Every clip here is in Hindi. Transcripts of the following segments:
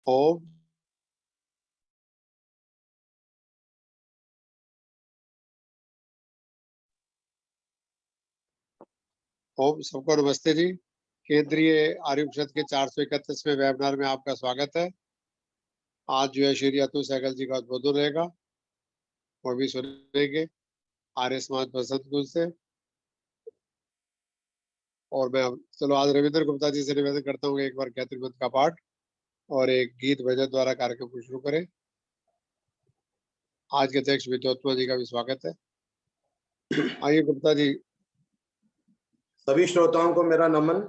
ओम ओम सबको नमस्ते जी। केंद्रीय आर्य परिषद के 431वें वेबिनार में आपका स्वागत है। आज जो है श्री अतुल सहगल जी का उद्बोधन रहेगा, वो भी सुनेंगे आर्य समाज बसंत कुल से। और मैं चलो आज रविंद्र गुप्ता जी से निवेदन करता हूँ एक बार गायत्री मंत्र का पाठ और एक गीत भजन द्वारा कार्यक्रम को शुरू करें। आज के अध्यक्ष विद्योत्मा जी का भी स्वागत है। आइए गुप्ता जी। सभी श्रोताओं को मेरा नमन।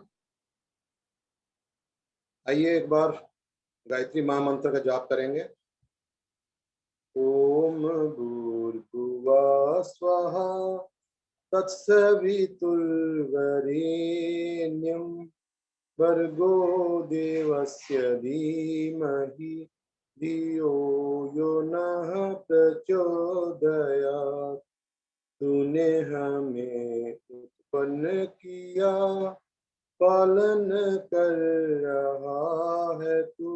आइए एक बार गायत्री महामंत्र का जाप करेंगे। ओम भूर्भुवः स्वः तत्सवितुर्वरेण्यं भर्गो देवस्य धीमहि धियो यो नः प्रचोदयात्। तूने हमें उत्पन्न किया, पालन कर रहा है तू,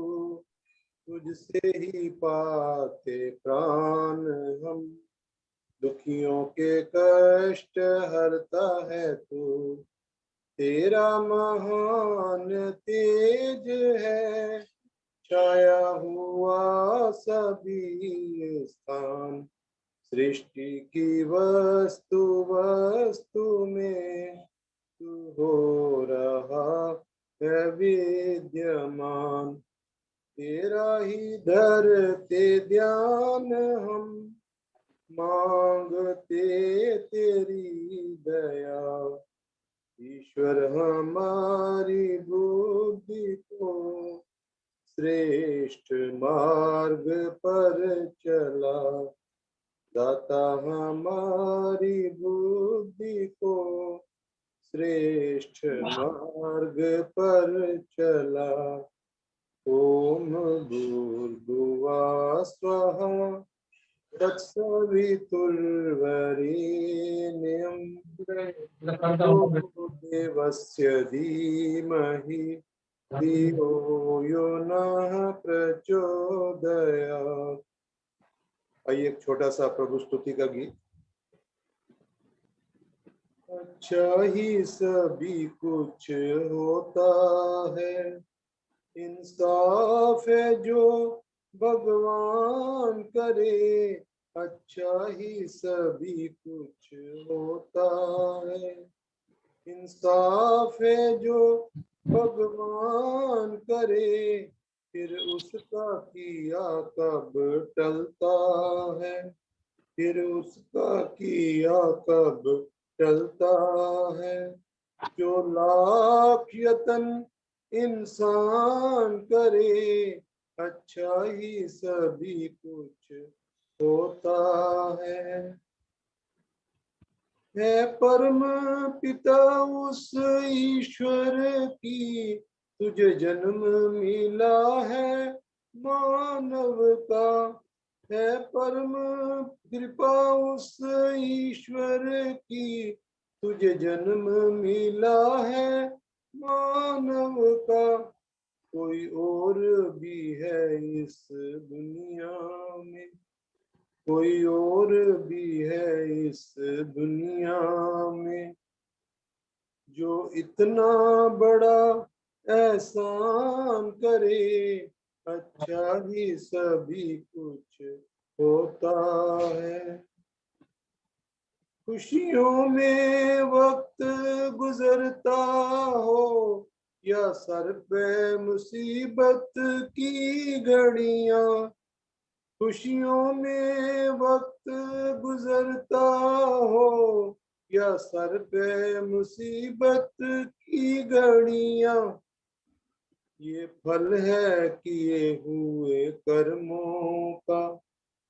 तुझसे ही पाते प्राण हम, दुखियों के कष्ट हरता है तू। तेरा महान तेज है, छाया हुआ सभी स्थान, सृष्टि की वस्तु वस्तु में तू हो रहा है विद्यमान। तेरा ही धरते ध्यान हम, मांगते तेरी दया। ईश्वर हमारी बुद्धि को श्रेष्ठ मार्ग पर चला, दाता हमारी बुद्धि को श्रेष्ठ मार्ग पर चला। ओम भूर्भुवः स्वः तत्सवितुर्वरेण्यं भर्गो देवस्य धीमहि धियो यो नः प्रचोदयात्। आइए एक छोटा सा प्रभु स्तुति का गीत। अच्छा ही सभी कुछ होता है, इंसाफ है जो भगवान करे। अच्छा ही सभी कुछ होता है, इंसाफ है जो भगवान करे। फिर उसका किया कब टलता है, फिर उसका किया कब टलता है। जो लाख यतन इंसान करे, अच्छा ही सभी कुछ होता है परम पिता उस ईश्वर की तुझे जन्म मिला है मानव का। है परम कृपा उस ईश्वर की तुझे जन्म मिला है मानव का। कोई और भी है इस दुनिया में, कोई और भी है इस दुनिया में, जो इतना बड़ा एहसान करे। अच्छा ही सभी कुछ होता है। खुशियों में वक्त गुजरता हो या सर पे मुसीबत की घड़ियां, खुशियों में वक्त गुजरता हो या सर पे मुसीबत की घड़ियां, ये फल है किए हुए कर्मों का,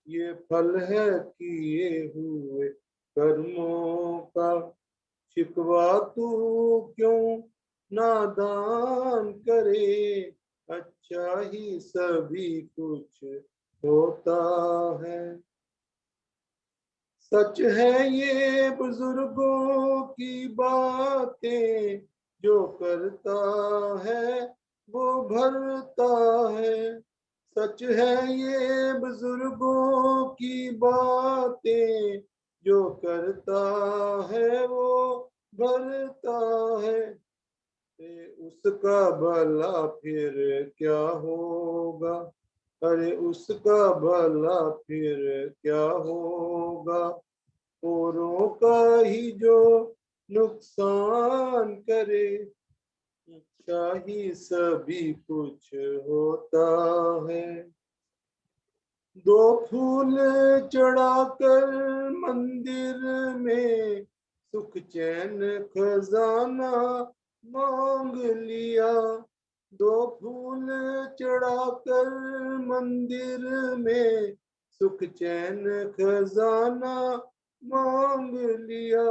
ये फल है किए हुए कर्मों का। शिकवा तू क्यों नादान करे, अच्छा ही सभी कुछ होता है। सच है ये बुजुर्गों की बातें, जो करता है वो भरता है। सच है ये बुजुर्गों की बातें, जो करता है वो भरता है, उसका भला फिर क्या होगा, अरे उसका भला फिर क्या होगा, औरों का ही जो नुकसान करे, अच्छा ही सभी कुछ होता है। दो फूल चढ़ाकर मंदिर में सुख चैन खजाना मांग लिया, दो फूल चढ़ाकर मंदिर में सुख चैन खजाना मांग लिया,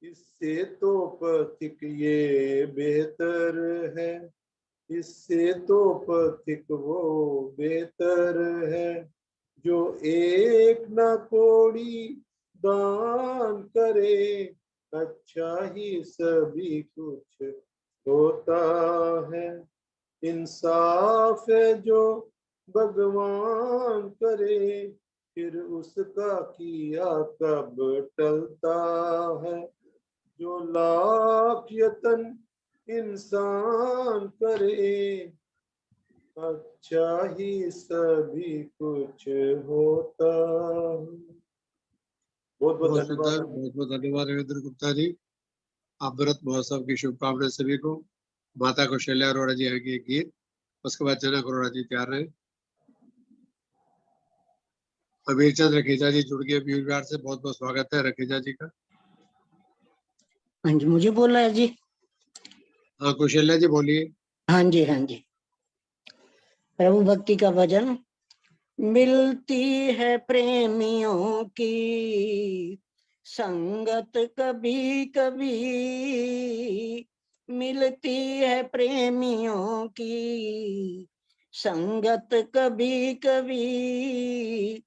इससे तो पथिक ये बेहतर है, इससे तो पथिक वो बेहतर है, जो एक न कोड़ी दान करे, अच्छा ही सभी कुछ होता है। इंसाफ है जो भगवान करे, फिर उसका किया कब टलता है, जो लाख यतन इंसान करे, अच्छा ही सभी कुछ होता है। बहुत बहुत बहुत धन्यवाद। सुंदर, बहुत बहुत धन्यवाद रविंद्र गुप्ता जी। अमृत महोत्सव की शुभकामनाएं सभी को। माता कौशल्या अरोड़ा जी आएंगे एक गीत, उसके बाद जनक अरोड़ा जी तैयार रहे। अमीर चंद रखेजा जी जुड़ गए ब्यूर बिहार से, बहुत बहुत स्वागत है रखेजा जी का। हाँ जी, मुझे बोला है जी। हाँ कौशल्या जी बोलिए। हाँ जी, हाँ जी। प्रभु भक्ति का भजन। मिलती है प्रेमियों की संगत कभी कभी, मिलती है प्रेमियों की संगत कभी कभी,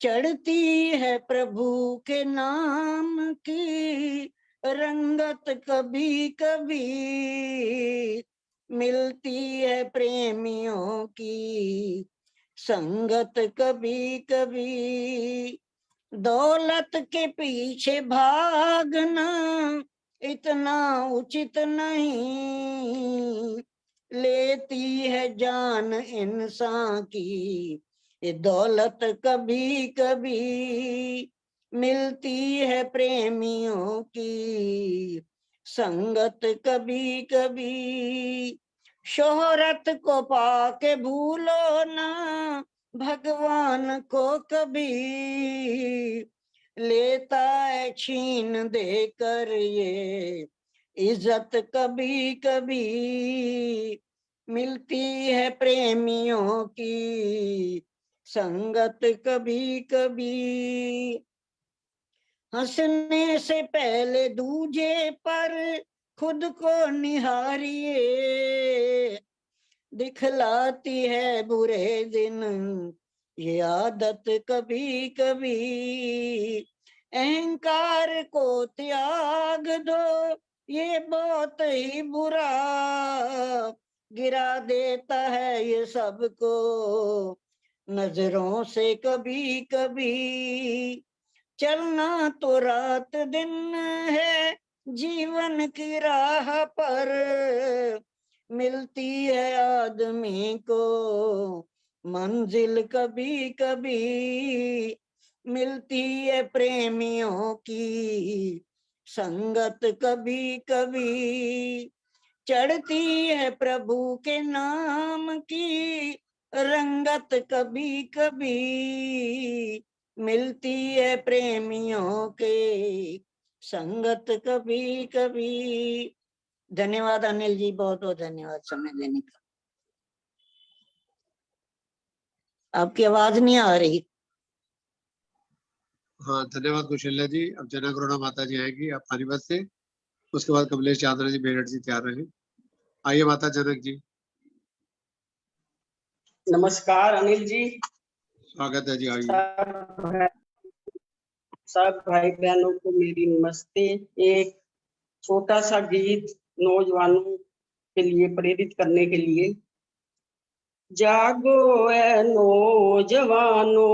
चढ़ती है प्रभु के नाम की रंगत कभी कभी, मिलती है प्रेमियों की संगत कभी कभी, दौलत के पीछे भागना इतना उचित नहीं, लेती है जान इंसान की ये दौलत कभी कभी, मिलती है प्रेमियों की संगत कभी कभी, शोहरत को पाके भूलो ना भगवान को कभी, लेता है छीन देकर ये इज्जत कभी कभी, मिलती है प्रेमियों की संगत कभी कभी, हंसने से पहले दूजे पर खुद को निहारिए, दिखलाती है बुरे दिन ये आदत कभी कभी, अहंकार को त्याग दो ये बहुत ही बुरा, गिरा देता है ये सबको नजरों से कभी कभी, चलना तो रात दिन है जीवन की राह पर, मिलती है आदमी को मंजिल कभी कभी, मिलती है प्रेमियों की संगत कभी कभी, चढ़ती है प्रभु के नाम की रंगत कभी कभी, मिलती है प्रेमियों के संगत कभी कभी। धन्यवाद अनिल जी, बहुत बहुत धन्यवाद समय देने का। आपकी आवाज नहीं आ रही। हाँ धन्यवाद कौशल्या जी। अब जनक अरोड़ा माता जी आएंगी आप पानीपत से, उसके बाद कमलेश चांद्रा जी मेरठ जी तैयार रहे। आइए माता जनक जी। नमस्कार अनिल जी। स्वागत है जी, आइए। सब भाई बहनों को मेरी नमस्ते। एक छोटा सा गीत नौजवानों के लिए प्रेरित करने के लिए। जागो ए नौजवानों,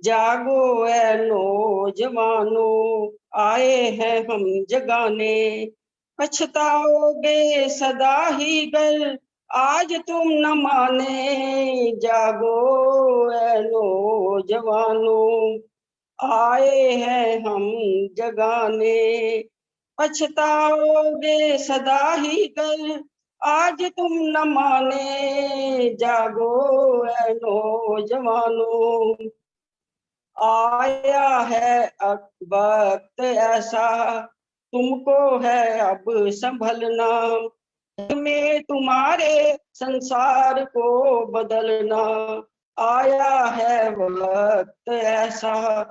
जागो ए नौजवानों, आए हैं हम जगाने। पछताओगे सदा ही गर आज तुम न माने। जागो ए नौजवानों, आए हैं हम जगाने। पछताओगे सदा ही गर आज तुम न माने। जागो ए नौजवानों, आया है अब वक्त ऐसा, तुमको है अब संभलना। में तुम्हारे संसार को बदलना। आया है वक्त ऐसा,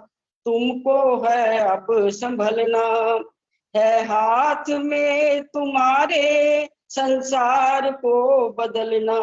तुमको है अब संभलना। है हाथ में तुम्हारे संसार को बदलना।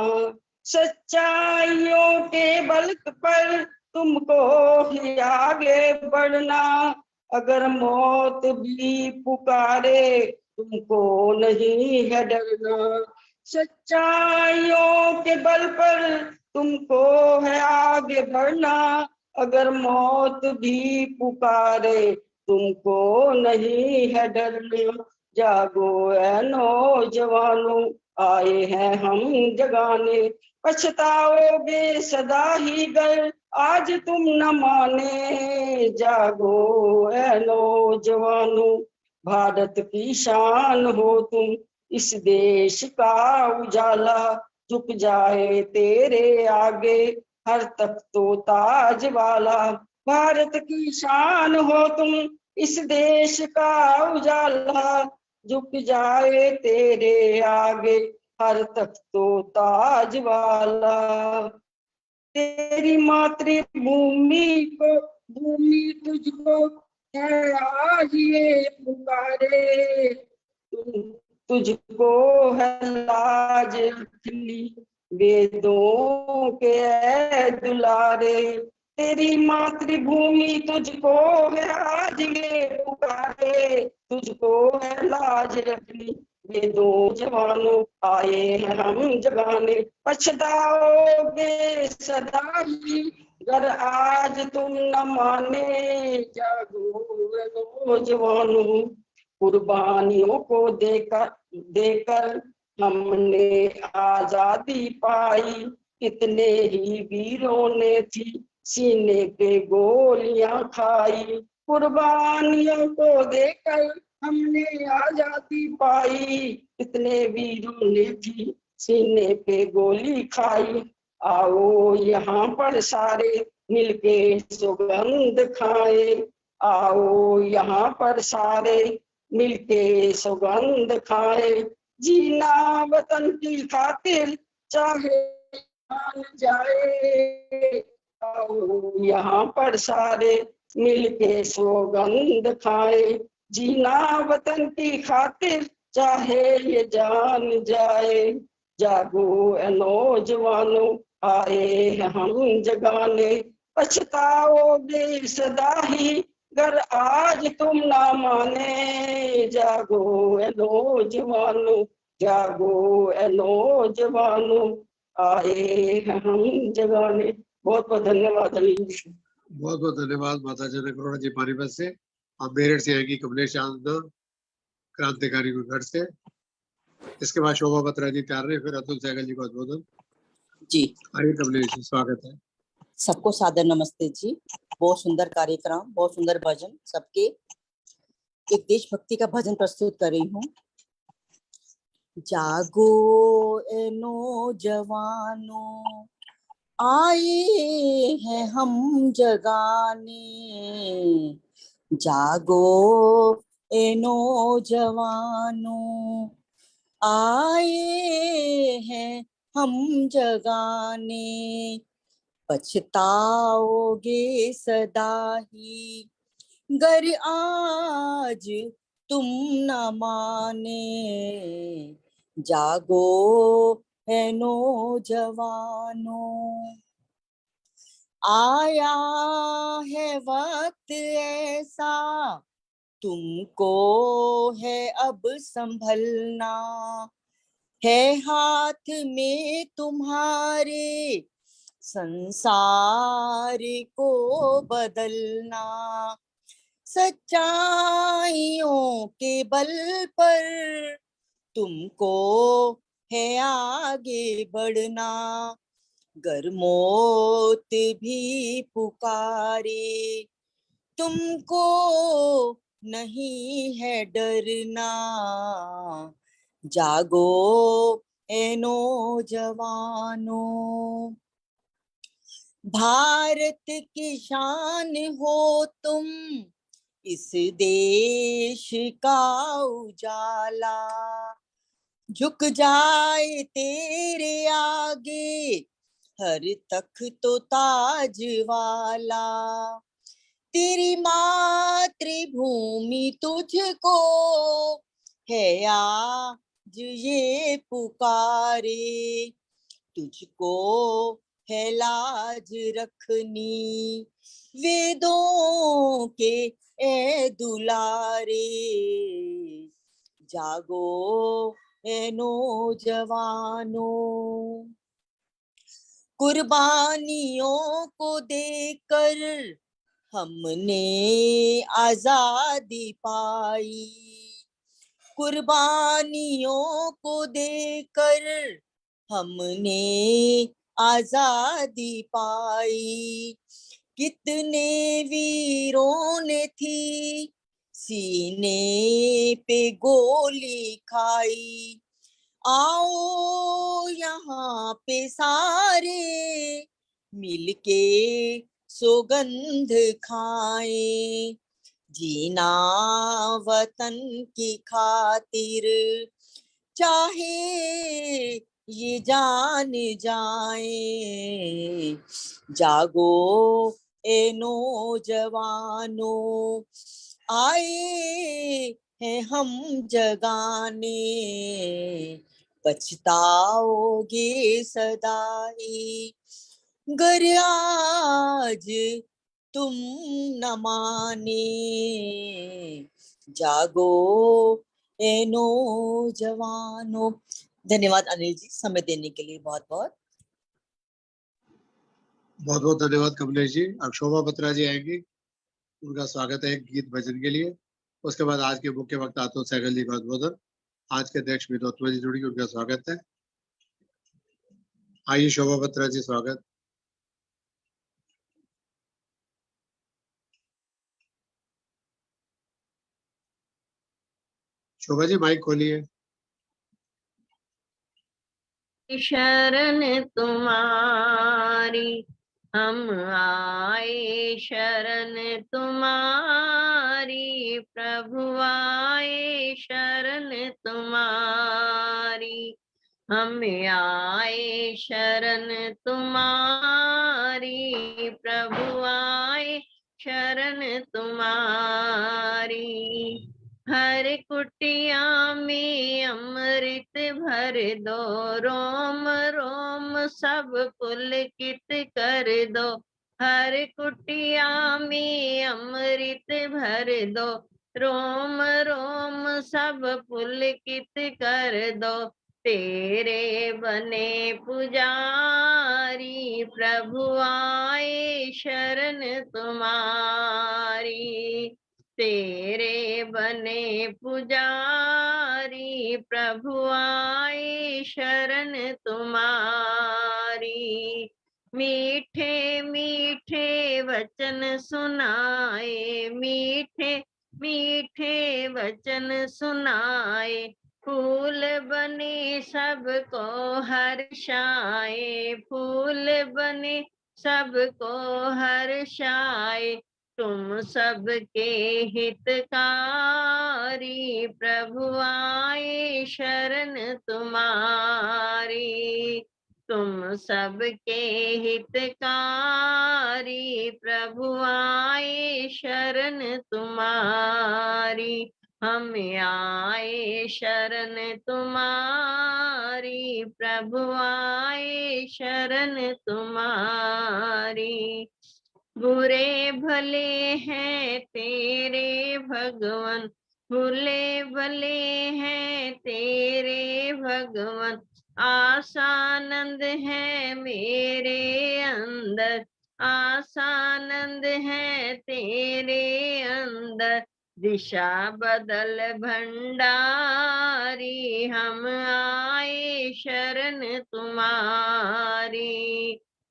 सच्चाइयों के बल पर तुमको ही आगे बढ़ना। अगर मौत भी पुकारे तुमको नहीं है डरना। सच्चाइयों के बल पर तुमको है आगे बढ़ना। अगर मौत भी पुकारे तुमको नहीं है डरना। जागो ए नौजवानों, आए हैं हम जगाने। पछताओगे सदा ही गर आज तुम न माने। जागो ए नौजवानों, भारत की शान हो तुम, इस देश का उजाला। झुक जाए तेरे आगे हर तख्तो ताज वाला। भारत की शान हो तुम, इस देश का उजाला। झुक जाए तेरे आगे हर तख्तो ताज वाला। तेरी मातृभूमि को, भूमि तुझको है आज ये पुकारे। तुझको है लाज रखनी वेदों के ऐ दुलारे। तेरी मातृभूमि तुझको है आज ये पुकारे। तुझको है लाज रखनी वेदों जवानों, आए हैं हम जगाने। पछताओगे सदा ही अगर आज तुम न माने। जागो नौजवानों, कुर्बानियों को देकर हमने आजादी पाई। कितने ही वीरों ने थी सीने पे गोलियां खाई। कुर्बानियों को देकर हमने आजादी पाई। कितने वीरों ने थी सीने पे गोली खाई। आओ यहाँ पर सारे मिलके सुगंध खाए। आओ यहाँ पर सारे मिलके सुगंध खाए। जीना वतन की खातिर चाहे जान जाए। आओ यहाँ पर सारे मिलके सुगंध खाए। जीना वतन की खातिर चाहे ये जान जाए। जागो ए नौजवानों, आए हैं हम जगाने। पछताओगे सदा ही अगर आज तुम ना माने। जागो ए नौजवानों, जागो ए नौजवानों, आए हैं हम जगाने। बहुत बहुत धन्यवाद। बहुत बहुत धन्यवाद माता जनक अरोड़ा जी पानीपत से। अब मेरठ से आएंगी कमलेश आनंद क्रांतिकारी घर से। इसके बाद शोभा बत्रा जी तैयार रहे, फिर अतुल सहगल जी को उद्बोधन। जी आइए कमलेश जी, स्वागत है। सबको सादर नमस्ते जी। बहुत सुंदर कार्यक्रम, बहुत सुंदर भजन सबके। एक देशभक्ति का भजन प्रस्तुत कर रही हूँ। जागो ए नौजवानों, आए हैं हम जगाने। जागो ए नौजवानों, आए हैं हम जगाने। पछताओगे सदा ही गर आज तुम न माने। जागो है नौजवानों, आया है वक्त ऐसा, तुमको है अब संभलना। है हाथ में तुम्हारे संसार को बदलना। सच्चाइयों के बल पर तुमको है आगे बढ़ना। गर मौत भी पुकारे तुमको नहीं है डरना। जागो ए नौजवानों, भारत की शान हो तुम, इस देश का उजाला। झुक जाए तेरे आगे हर तख्त ताज वाला। तेरी मातृभूमि तुझको है आज ये पुकारे। तुझको है लाज रखनी वेदों के ए दुलारे। जागो ए नौजवानों, कुर्बानियों को देकर हमने आजादी पाई। कुर्बानियों को देकर हमने आजादी पाई। कितने वीरों ने थी सीने पे गोली खाई। आओ यहाँ पे सारे मिलके सौगंध खाएं। जीना वतन की खातिर चाहे ये जान जाए। जागो ए नौजवानों, आए हैं हम जगाने। पछताओगे सदा ही गर आज तुम न माने। जागो ए नौजवानों। धन्यवाद अनिल जी, समय देने के लिए बहुत बहुत। बहुत बहुत धन्यवाद कमलेश जी। अब शोभा बत्रा जी आएंगी, उनका स्वागत है एक गीत भजन के लिए। उसके बाद आज के मुख्य वक्ता अतुल सहगल जी का उद्बोधन। आज के अध्यक्ष विनोद जी जुड़ी, उनका स्वागत है। आइए शोभा बत्रा जी, स्वागत। शोभा जी माइक खोलिए। शरण तुम्हारी हम आए, शरण तुम्हारी प्रभु आए, शरण तुम्हारी हम आए, शरण तुम्हारी प्रभु आए, शरण तुम्हारी। हर कुटिया में अमृत भर दो, रोम रोम सब पुलकित कर दो। हर कुटिया में अमृत भर दो, रोम रोम सब पुलकित कर दो। तेरे बने पुजारी प्रभु आए, शरण तुम्हारी। तेरे बने पुजारी प्रभु आए, शरण तुम्हारी। मीठे मीठे वचन सुनाए, मीठे मीठे वचन सुनाए। फूल बने सबको हर्षाए, फूल बने सबको हर्षाए। तुम सबके हितकारी प्रभु आए, शरण तुम्हारी। तुम सबके हितकारी प्रभु आए, शरण तुम्हारी। हम आए, शरण तुम्हारी प्रभु आए, शरण तुम्हारी। बुरे भले हैं तेरे भगवन, भूले भले हैं तेरे भगवन, आसानंद है मेरे अंदर, आसानंद है तेरे अंदर। दिशा बदल भंडारी, हम आए शरण तुम्हारी।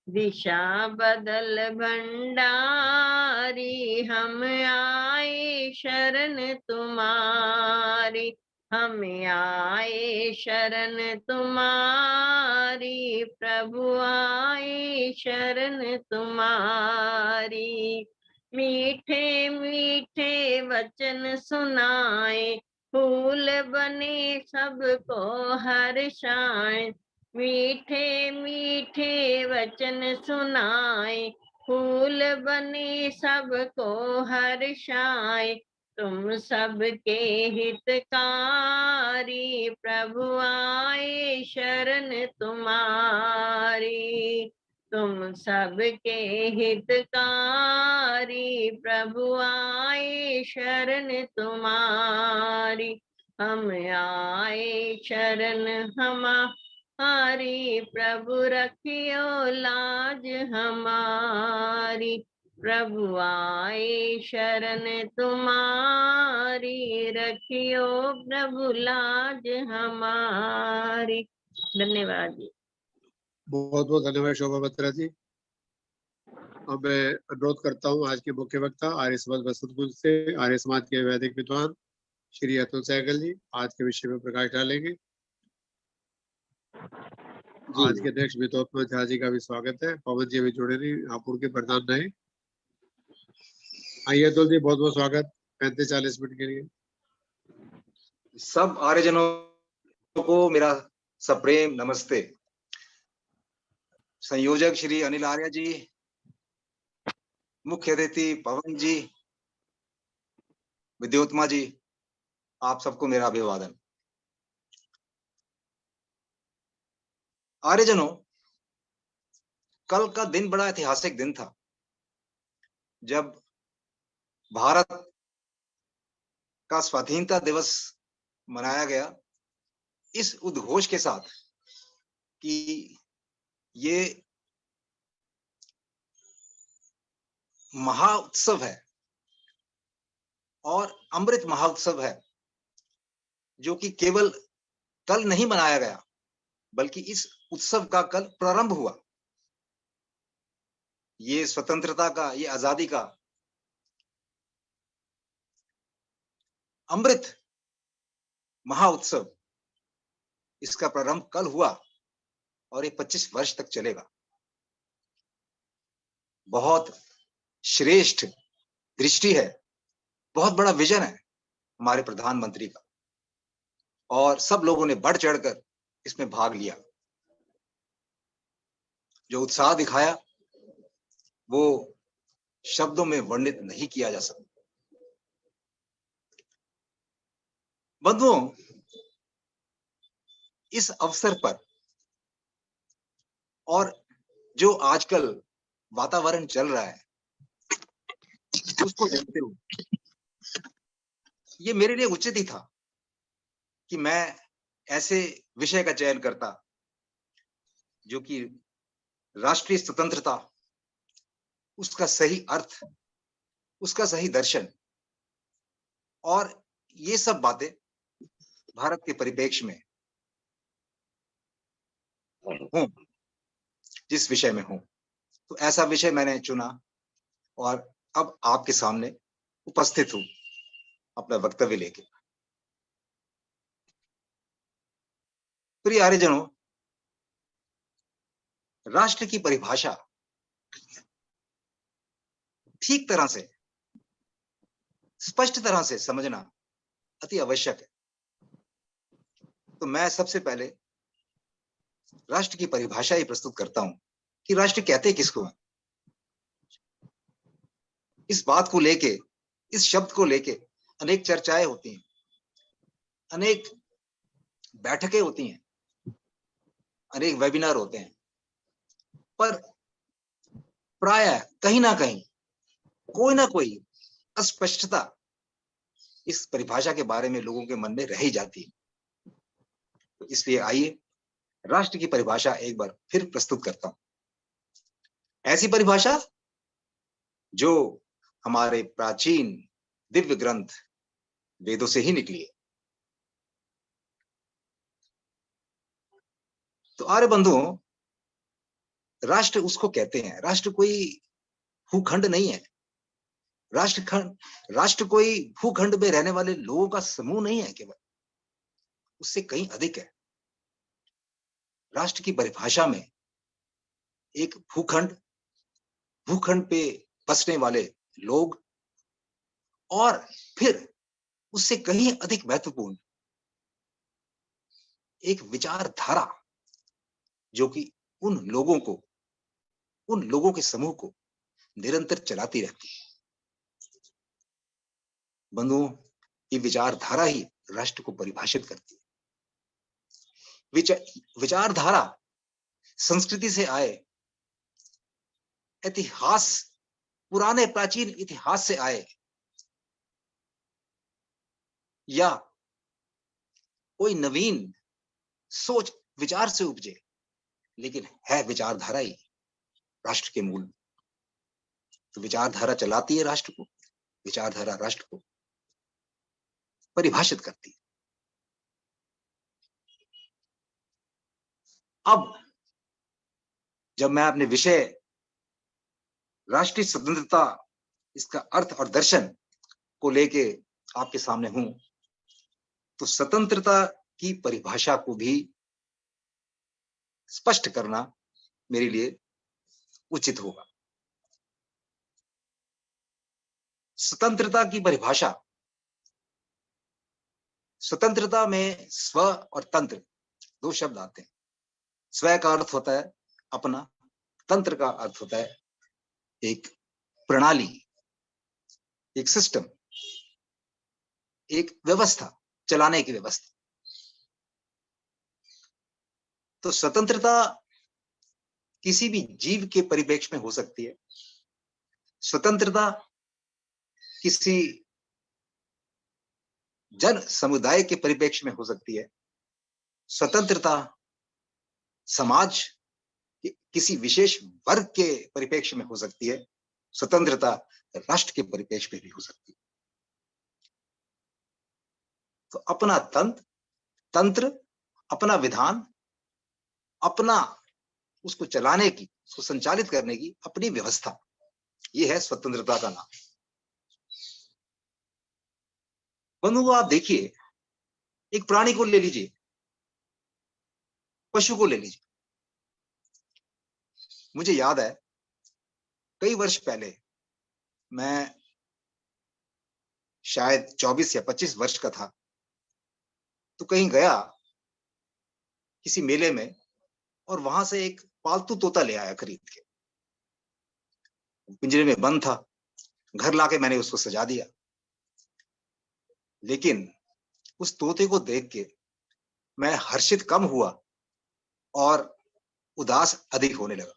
दिशा बदल भंडारी, हम आए शरण तुम्हारी। हम आए शरण तुम्हारी, प्रभु आए शरण तुम्हारी। मीठे मीठे वचन सुनाए, फूल बने सबको हर्षाए। मीठे मीठे वचन सुनाए, फूल बने सबको हर्षाए। तुम सबके हितकारी, प्रभु आए शरण तुम्हारी। तुम सबके हितकारी, प्रभु आए शरण तुम्हारी। हम आए शरण हमारी, प्रभु रखियो लाज हमारी। प्रभु आए शरण तुम्हारी, रखियो प्रभु लाज हमारी। धन्यवाद जी। बहुत बहुत धन्यवाद शोभा बत्रा जी। अब मैं अनुरोध करता हूँ आज के मुख्य वक्ता आर्य समाज बसंतपुर से आर्य समाज के वैदिक विद्वान श्री अतुल सहगल जी आज के विषय में प्रकाश डालेंगे। आज के अध्यक्ष वितोत्मा झा जी का भी स्वागत है। पवन जी अभी जुड़े नहीं, हापुड़ के प्रधान रहे। आइए अतुल जी, बहुत बहुत स्वागत 35-40 मिनट के लिए। सब आर्यजनों को मेरा सप्रेम नमस्ते। संयोजक श्री अनिल आर्य जी, मुख्य अतिथि पवन जी, विद्योत्मा जी, आप सबको मेरा अभिवादन। आर्यजनों, कल का दिन बड़ा ऐतिहासिक दिन था जब भारत का स्वाधीनता दिवस मनाया गया इस उद्घोष के साथ कि ये महाउत्सव है और अमृत महाउत्सव है, जो कि केवल कल नहीं मनाया गया बल्कि इस उत्सव का कल प्रारंभ हुआ। ये स्वतंत्रता का, ये आजादी का अमृत महाउत्सव, इसका प्रारंभ कल हुआ और ये 25 वर्ष तक चलेगा। बहुत श्रेष्ठ दृष्टि है, बहुत बड़ा विजन है हमारे प्रधानमंत्री का, और सब लोगों ने बढ़ चढ़कर इसमें भाग लिया। जो उत्साह दिखाया वो शब्दों में वर्णित नहीं किया जा सकता। बंधुओं, इस अवसर पर और जो आजकल वातावरण चल रहा है उसको देखते हुए ये मेरे लिए उचित ही था कि मैं ऐसे विषय का चयन करता जो कि राष्ट्रीय स्वतंत्रता, उसका सही अर्थ, उसका सही दर्शन और ये सब बातें भारत के परिप्रेक्ष्य में हूं, जिस विषय में हूं, तो ऐसा विषय मैंने चुना और अब आपके सामने उपस्थित हूं अपना वक्तव्य लेके। प्रिय आर्यजनों, राष्ट्र की परिभाषा ठीक तरह से, स्पष्ट तरह से समझना अति आवश्यक है। तो मैं सबसे पहले राष्ट्र की परिभाषा ही प्रस्तुत करता हूं कि राष्ट्र कहते किसको हैं। इस बात को लेके, इस शब्द को लेके अनेक चर्चाएं होती हैं, अनेक बैठकें होती हैं, अनेक वेबिनार होते हैं, पर प्रायः कहीं ना कहीं कोई ना कोई अस्पष्टता इस परिभाषा के बारे में लोगों के मन में रह ही जाती है। तो इसलिए आइए राष्ट्र की परिभाषा एक बार फिर प्रस्तुत करता हूं। ऐसी परिभाषा जो हमारे प्राचीन दिव्य ग्रंथ वेदों से ही निकली है। तो आर्य बंधुओं, राष्ट्र उसको कहते हैं, राष्ट्र कोई भूखंड नहीं है, राष्ट्र कोई भूखंड में रहने वाले लोगों का समूह नहीं है, केवल उससे कहीं अधिक है। राष्ट्र की परिभाषा में एक भूखंड पे बसने वाले लोग और फिर उससे कहीं अधिक महत्वपूर्ण एक विचारधारा जो कि उन लोगों के समूह को निरंतर चलाती रहती है। बंधुओं, ये विचारधारा ही राष्ट्र को परिभाषित करती है। विचारधारा संस्कृति से आए, इतिहास, पुराने प्राचीन इतिहास से आए, या कोई नवीन सोच विचार से उपजे, लेकिन है विचारधारा ही राष्ट्र के मूल। तो विचारधारा चलाती है राष्ट्र को, विचारधारा राष्ट्र को परिभाषित करती है। अब जब मैं अपने विषय राष्ट्रीय स्वतंत्रता, इसका अर्थ और दर्शन को लेके आपके सामने हूं, तो स्वतंत्रता की परिभाषा को भी स्पष्ट करना मेरे लिए उचित होगा। स्वतंत्रता की परिभाषा, स्वतंत्रता में स्व और तंत्र दो शब्द आते हैं। स्व का अर्थ होता है अपना, तंत्र का अर्थ होता है एक प्रणाली, एक सिस्टम, एक व्यवस्था, चलाने की व्यवस्था। तो स्वतंत्रता किसी भी जीव के परिप्रेक्ष्य में हो सकती है, स्वतंत्रता किसी जन समुदाय के परिप्रेक्ष्य में हो सकती है, स्वतंत्रता समाज किसी विशेष वर्ग के परिप्रेक्ष्य में हो सकती है, स्वतंत्रता राष्ट्र के परिप्रेक्ष्य में भी हो सकती है। तो अपना तंत्र, अपना विधान, अपना उसको चलाने की, उसको संचालित करने की अपनी व्यवस्था, ये है स्वतंत्रता का नाम। बंधुओं, आप देखिए, एक प्राणी को ले लीजिए, पशु को ले लीजिए। मुझे याद है कई वर्ष पहले, मैं शायद 24 या 25 वर्ष का था, तो कहीं गया किसी मेले में, और वहां से एक पालतू तोता ले आया खरीद के। पिंजरे में बंद था, घर लाके मैंने उसको सजा दिया। लेकिन उस तोते को देख के मैं हर्षित कम हुआ और उदास अधिक होने लगा।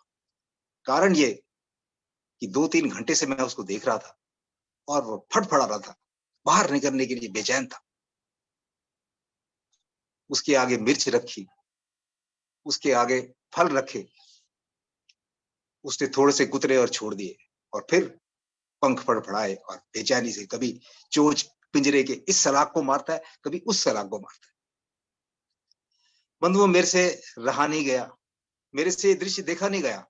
कारण ये कि 2-3 घंटे से मैं उसको देख रहा था और वो फड़फड़ा रहा था, बाहर निकलने के लिए बेचैन था। उसके आगे मिर्च रखी, उसके आगे फल रखे, उसने थोड़े से कुतरे और छोड़ दिए, और फिर पंख फड़फड़ाए और बेचैनी से कभी चोंच पिंजरे के इस सलाख को मारता है, कभी उस सलाख को मारता है। बंधुओं, मेरे से रहा नहीं गया, मेरे से दृश्य देखा नहीं गया।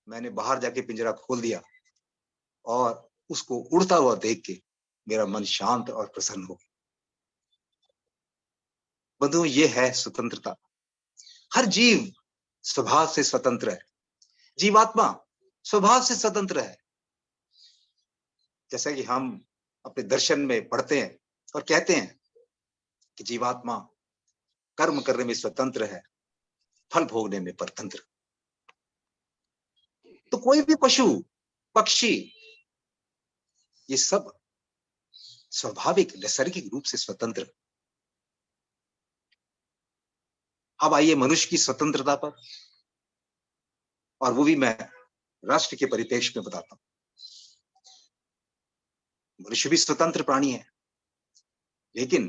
मैंने बाहर जाके पिंजरा खोल दिया और उसको उड़ता हुआ देख के मेरा मन शांत और प्रसन्न हो गया। बंधुओं, ये है स्वतंत्रता। हर जीव स्वभाव से स्वतंत्र है, जीवात्मा स्वभाव से स्वतंत्र है। जैसा कि हम अपने दर्शन में पढ़ते हैं और कहते हैं कि जीवात्मा कर्म करने में स्वतंत्र है, फल भोगने में परतंत्र। तो कोई भी पशु, पक्षी, ये सब स्वाभाविक नैसर्गिक रूप से स्वतंत्र। अब आइए मनुष्य की स्वतंत्रता पर, और वो भी मैं राष्ट्र के परिप्रेक्ष्य में बताता हूं। मनुष्य भी स्वतंत्र प्राणी है, लेकिन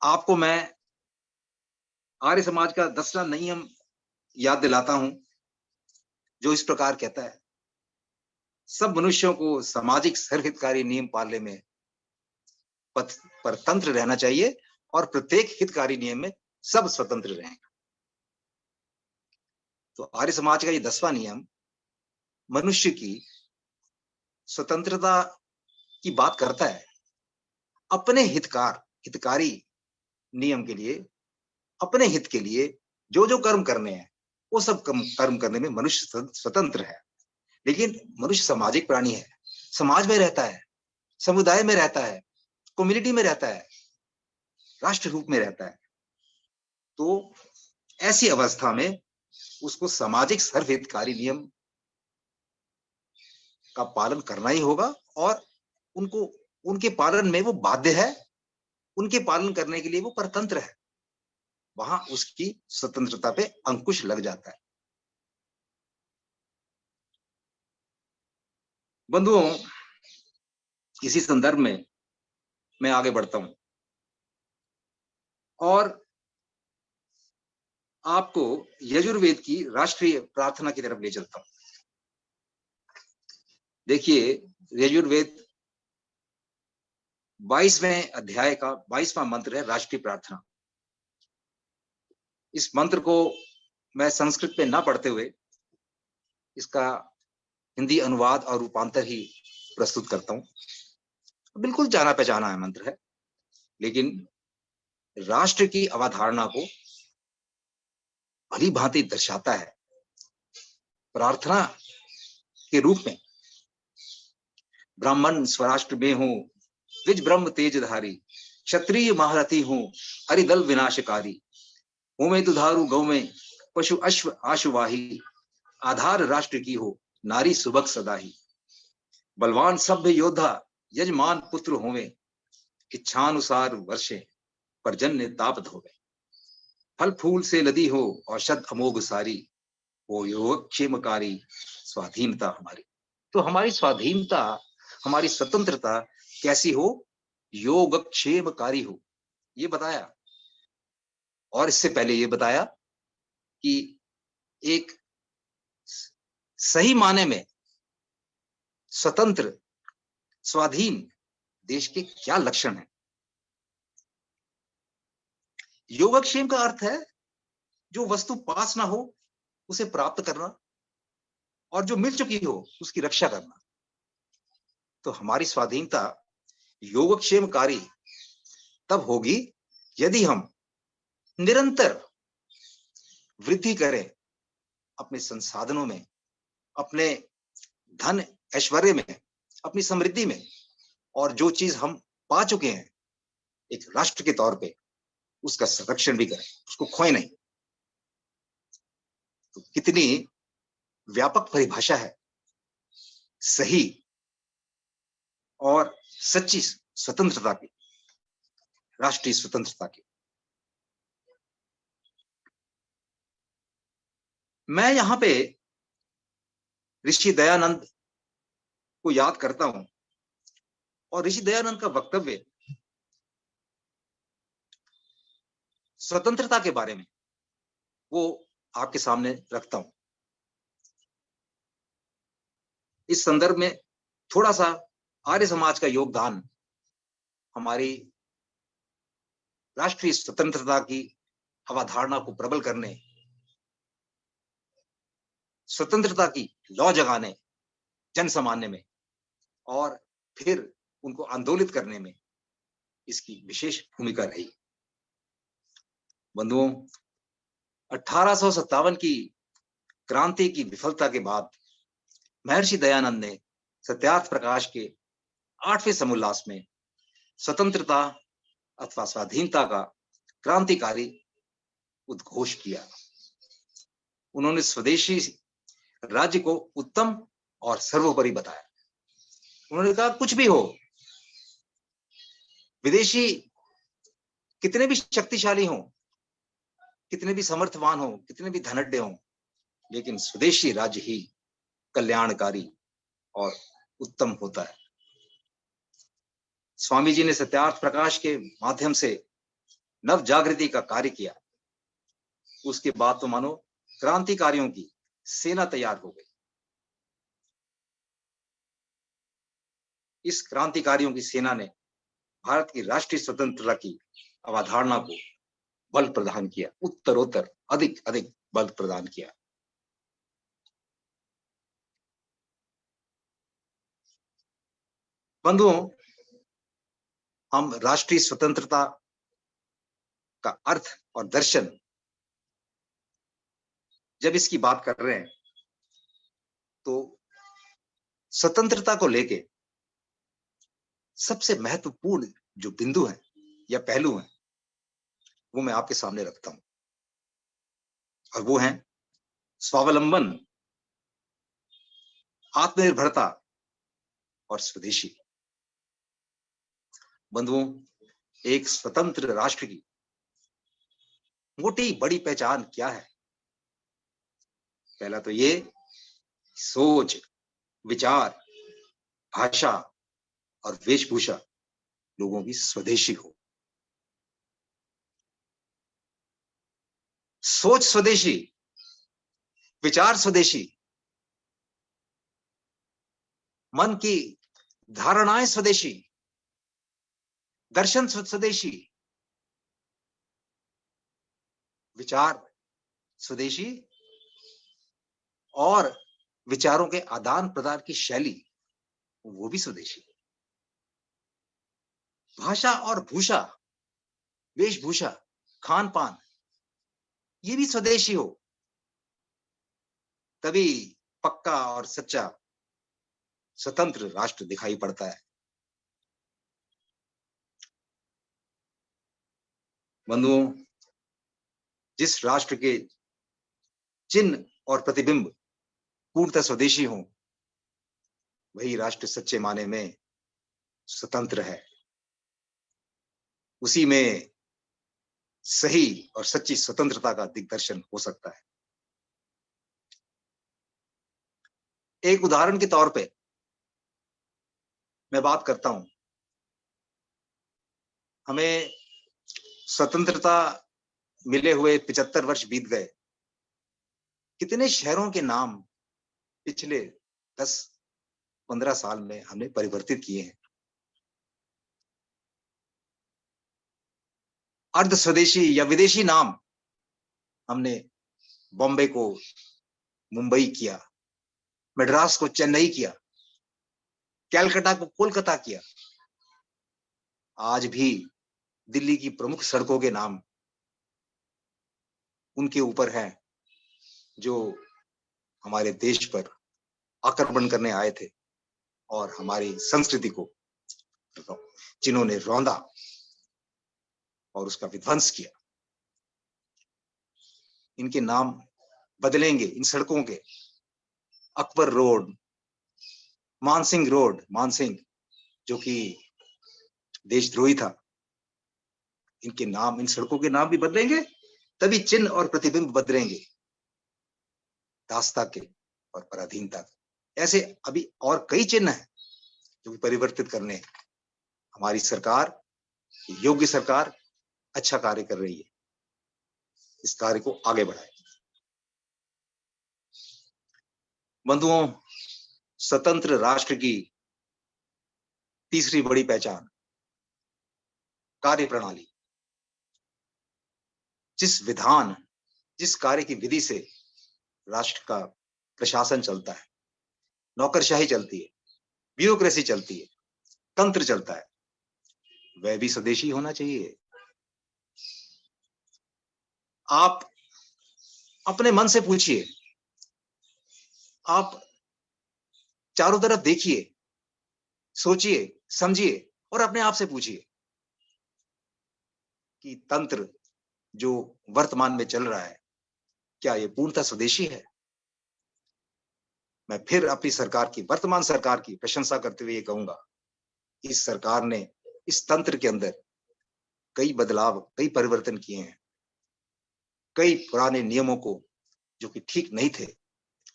आपको मैं आर्य समाज का 10वां नियम याद दिलाता हूं, जो इस प्रकार कहता है, सब मनुष्यों को सामाजिक सर्वहितकारी नियम पालने में परतंत्र रहना चाहिए और प्रत्येक हितकारी नियम में सब स्वतंत्र रहेंगे। तो आर्य समाज का ये 10वां नियम मनुष्य की स्वतंत्रता की बात करता है। अपने हितकारी नियम के लिए, अपने हित के लिए जो जो कर्म करने हैं, वो सब कर्म करने में मनुष्य स्वतंत्र है। लेकिन मनुष्य सामाजिक प्राणी है, समाज में रहता है, समुदाय में रहता है, कम्युनिटी में रहता है, राष्ट्र रूप में रहता है। तो ऐसी अवस्था में उसको सामाजिक सर्वहितकारी नियम का पालन करना ही होगा और उनके पालन में वो बाध्य है, उनके पालन करने के लिए वो परतंत्र है। वहां उसकी स्वतंत्रता पे अंकुश लग जाता है। बंधुओं, इसी संदर्भ में मैं आगे बढ़ता हूं और आपको यजुर्वेद की राष्ट्रीय प्रार्थना की तरफ ले चलता हूं। देखिए, यजुर्वेद 22वें अध्याय का 22वां मंत्र है राष्ट्रीय प्रार्थना। इस मंत्र को मैं संस्कृत में ना पढ़ते हुए इसका हिंदी अनुवाद और रूपांतर ही प्रस्तुत करता हूं। बिल्कुल जाना पहचाना है मंत्र है, लेकिन राष्ट्र की अवधारणा को भली भांति दर्शाता है। प्रार्थना के रूप में ब्राह्मण स्वराष्ट्र में हूं, द्विज ब्रह्म तेजधारी, क्षत्रिय महारथी हूं, हरिदल विनाशकारी, हूं मैं दुधारू गौ में, पशु अश्व आशुवाही, आधार राष्ट्र की हो, नारी सुबक सदाही, बलवान सभ्य योद्धा यजमान पुत्र होवे, इच्छानुसार वर्षे पर्जन्य ताप धोवे, फल फूल से लदी हो औषध अमोघ सारी, वो योगक्षेमकारी स्वाधीनता हमारी। तो हमारी स्वाधीनता, हमारी स्वतंत्रता कैसी हो? योगक्षेमकारी हो, ये बताया। और इससे पहले ये बताया कि एक सही माने में स्वतंत्र स्वाधीन देश के क्या लक्षण हैं। योगक्षेम का अर्थ है जो वस्तु पास ना हो उसे प्राप्त करना, और जो मिल चुकी हो उसकी रक्षा करना। तो हमारी स्वाधीनता योगक्षेमकारी तब होगी यदि हम निरंतर वृद्धि करें अपने संसाधनों में, अपने धन ऐश्वर्य में, अपनी समृद्धि में, और जो चीज हम पा चुके हैं एक राष्ट्र के तौर पे उसका संरक्षण भी करें, उसको खोए नहीं। तो कितनी व्यापक परिभाषा है सही और सच्ची स्वतंत्रता की, राष्ट्रीय स्वतंत्रता की। मैं यहां पे ऋषि दयानंद को याद करता हूं और ऋषि दयानंद का वक्तव्य स्वतंत्रता के बारे में वो आपके सामने रखता हूं। इस संदर्भ में थोड़ा सा आर्य समाज का योगदान हमारी राष्ट्रीय स्वतंत्रता की अवधारणा को प्रबल करने, स्वतंत्रता की लौ जगाने जन सामान्य में, और फिर उनको आंदोलित करने में इसकी विशेष भूमिका रही। बंधुओं, 1857 की क्रांति की विफलता के बाद महर्षि दयानंद ने सत्यार्थ प्रकाश के 8वें समोल्लास में स्वतंत्रता अथवा स्वाधीनता का क्रांतिकारी उद्घोष किया। उन्होंने स्वदेशी राज्य को उत्तम और सर्वोपरि बताया। उन्होंने कहा कुछ भी हो, विदेशी कितने भी शक्तिशाली हों, कितने भी समर्थवान हों, कितने भी धनढ़ हों, लेकिन स्वदेशी राज्य ही कल्याणकारी और उत्तम होता है। स्वामी जी ने सत्यार्थ प्रकाश के माध्यम से नव जागृति का कार्य किया। उसके बाद तो मानो क्रांतिकारियों की सेना तैयार हो गई। इस क्रांतिकारियों की सेना ने भारत की राष्ट्रीय स्वतंत्रता की अवधारणा को बल प्रदान किया, उत्तरोत्तर अधिक अधिक बल प्रदान किया। बंधुओं, हम राष्ट्रीय स्वतंत्रता का अर्थ और दर्शन जब इसकी बात कर रहे हैं तो स्वतंत्रता को लेके सबसे महत्वपूर्ण जो बिंदु है या पहलू है वो मैं आपके सामने रखता हूं, और वो है स्वावलंबन, आत्मनिर्भरता और स्वदेशी। बंधुओं, एक स्वतंत्र राष्ट्र की मोटी बड़ी पहचान क्या है? पहला तो ये सोच, विचार, भाषा और वेशभूषा लोगों की स्वदेशी हो। सोच स्वदेशी, विचार स्वदेशी, मन की धारणाएं स्वदेशी, दर्शन स्वदेशी, विचार स्वदेशी और विचारों के आदान प्रदान की शैली वो भी स्वदेशी। भाषा और भूषा, वेशभूषा, खान पान ये भी स्वदेशी हो, तभी पक्का और सच्चा स्वतंत्र राष्ट्र दिखाई पड़ता है। बंधुओं, जिस राष्ट्र के चिन्ह और प्रतिबिंब पूर्णतः स्वदेशी हो, वही राष्ट्र सच्चे माने में स्वतंत्र है। उसी में सही और सच्ची स्वतंत्रता का दिग्दर्शन हो सकता है। एक उदाहरण के तौर पे मैं बात करता हूं, हमें स्वतंत्रता मिले हुए 75 वर्ष बीत गए। कितने शहरों के नाम पिछले 10-15 साल में हमने परिवर्तित किए हैं। अर्ध स्वदेशी या विदेशी नाम हमने बॉम्बे को मुंबई किया, मद्रास को चेन्नई किया, कैलकाटा को कोलकाता किया। आज भी दिल्ली की प्रमुख सड़कों के नाम उनके ऊपर हैं जो हमारे देश पर आक्रमण करने आए थे और हमारी संस्कृति को जिन्होंने रौंदा और उसका विध्वंस किया। इनके नाम बदलेंगे, इन सड़कों के। अकबर रोड, मानसिंह रोड, मानसिंह जो कि देशद्रोही था, इनके नाम, इन सड़कों के नाम भी बदलेंगे, तभी चिन्ह और प्रतिबिंब बदलेंगे दासता के और पराधीनता के। ऐसे अभी और कई चिन्ह हैं जो परिवर्तित करने हैं। हमारी सरकार, योग्य सरकार अच्छा कार्य कर रही है, इस कार्य को आगे बढ़ाए। बंधुओं, स्वतंत्र राष्ट्र की तीसरी बड़ी पहचान कार्य प्रणाली। जिस विधान, जिस कार्य की विधि से राष्ट्र का प्रशासन चलता है, नौकरशाही चलती है, ब्यूरोक्रेसी चलती है, तंत्र चलता है, वह भी स्वदेशी होना चाहिए। आप अपने मन से पूछिए, आप चारों तरफ देखिए, सोचिए, समझिए और अपने आप से पूछिए कि तंत्र जो वर्तमान में चल रहा है, क्या ये पूर्णतः स्वदेशी है? मैं फिर अपनी सरकार की, वर्तमान सरकार की प्रशंसा करते हुए ये कहूंगा, इस सरकार ने इस तंत्र के अंदर कई बदलाव, कई परिवर्तन किए हैं। कई पुराने नियमों को जो कि ठीक नहीं थे,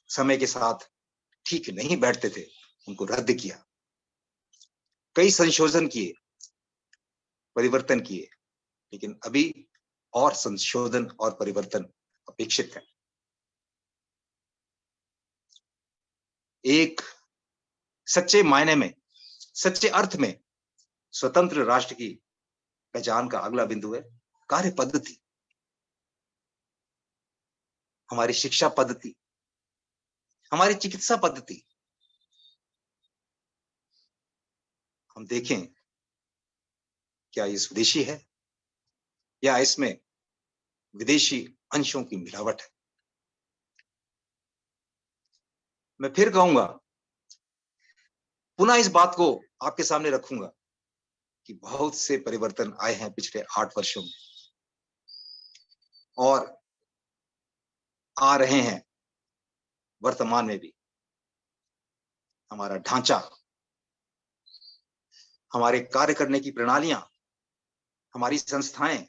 समय के साथ ठीक नहीं बैठते थे उनको रद्द किया, कई संशोधन किए, परिवर्तन किए, लेकिन अभी और संशोधन और परिवर्तन अपेक्षित है। एक सच्चे मायने में, सच्चे अर्थ में स्वतंत्र राष्ट्र की पहचान का अगला बिंदु है कार्य पद्धति, हमारी शिक्षा पद्धति, हमारी चिकित्सा पद्धति। हम देखें क्या ये स्वदेशी है या इसमें विदेशी अंशों की मिलावट है। मैं फिर कहूंगा, पुनः इस बात को आपके सामने रखूंगा कि बहुत से परिवर्तन आए हैं पिछले 8 वर्षों में और आ रहे हैं वर्तमान में भी। हमारा ढांचा, हमारे कार्य करने की प्रणालियां, हमारी संस्थाएं,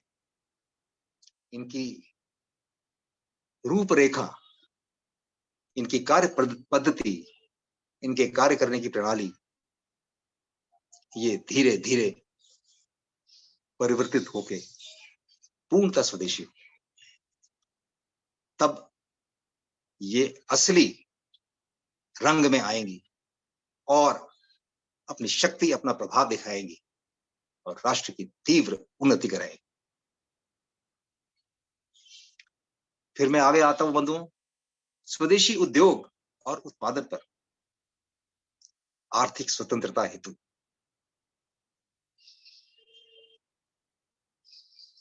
इनकी रूपरेखा, इनकी कार्य पद्धति, इनके कार्य करने की प्रणाली, ये धीरे धीरे परिवर्तित होके पूर्णतः स्वदेशी, तब ये असली रंग में आएंगी और अपनी शक्ति, अपना प्रभाव दिखाएंगी और राष्ट्र की तीव्र उन्नति कराएंगी। फिर मैं आगे आता हूं बंधुओं, स्वदेशी उद्योग और उत्पादन पर आर्थिक स्वतंत्रता हेतु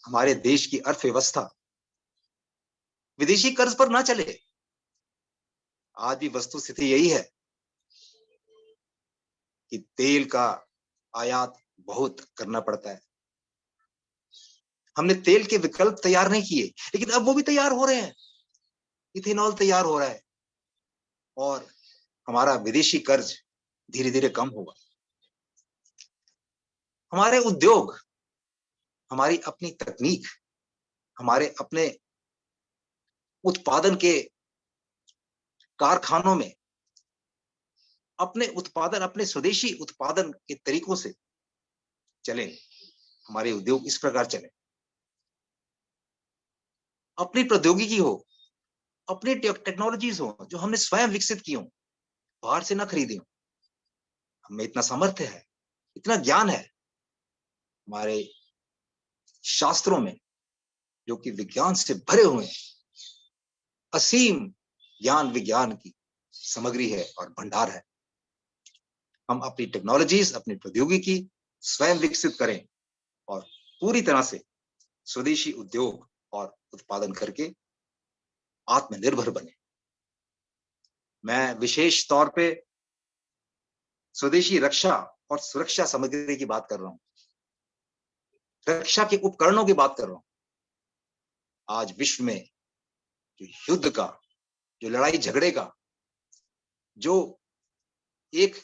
हमारे देश की अर्थव्यवस्था विदेशी कर्ज पर ना चले। आज भी वस्तु स्थिति यही है कि तेल का आयात बहुत करना पड़ता है। हमने तेल के विकल्प तैयार नहीं किए, लेकिन अब वो भी तैयार हो रहे हैं, इथेनॉल तैयार हो रहा है और हमारा विदेशी कर्ज धीरे धीरे कम होगा। हमारे उद्योग, हमारी अपनी तकनीक, हमारे अपने उत्पादन के कारखानों में अपने उत्पादन, अपने स्वदेशी उत्पादन के तरीकों से चले। हमारे उद्योग इस प्रकार चले, अपनी प्रौद्योगिकी हो, अपनी टेक्नोलॉजीज हो जो हमने स्वयं विकसित की हो, बाहर से ना खरीदी हो। हमें इतना सामर्थ्य है, इतना ज्ञान है हमारे शास्त्रों में, जो कि विज्ञान से भरे हुए हैं। असीम ज्ञान विज्ञान की सामग्री है और भंडार है। हम अपनी टेक्नोलॉजीज, अपनी प्रौद्योगिकी स्वयं विकसित करें और पूरी तरह से स्वदेशी उद्योग और उत्पादन करके आत्मनिर्भर बने। मैं विशेष तौर पे स्वदेशी रक्षा और सुरक्षा सामग्री की बात कर रहा हूं, रक्षा के उपकरणों की बात कर रहा हूं। आज विश्व में जो युद्ध का, जो लड़ाई झगड़े का, जो एक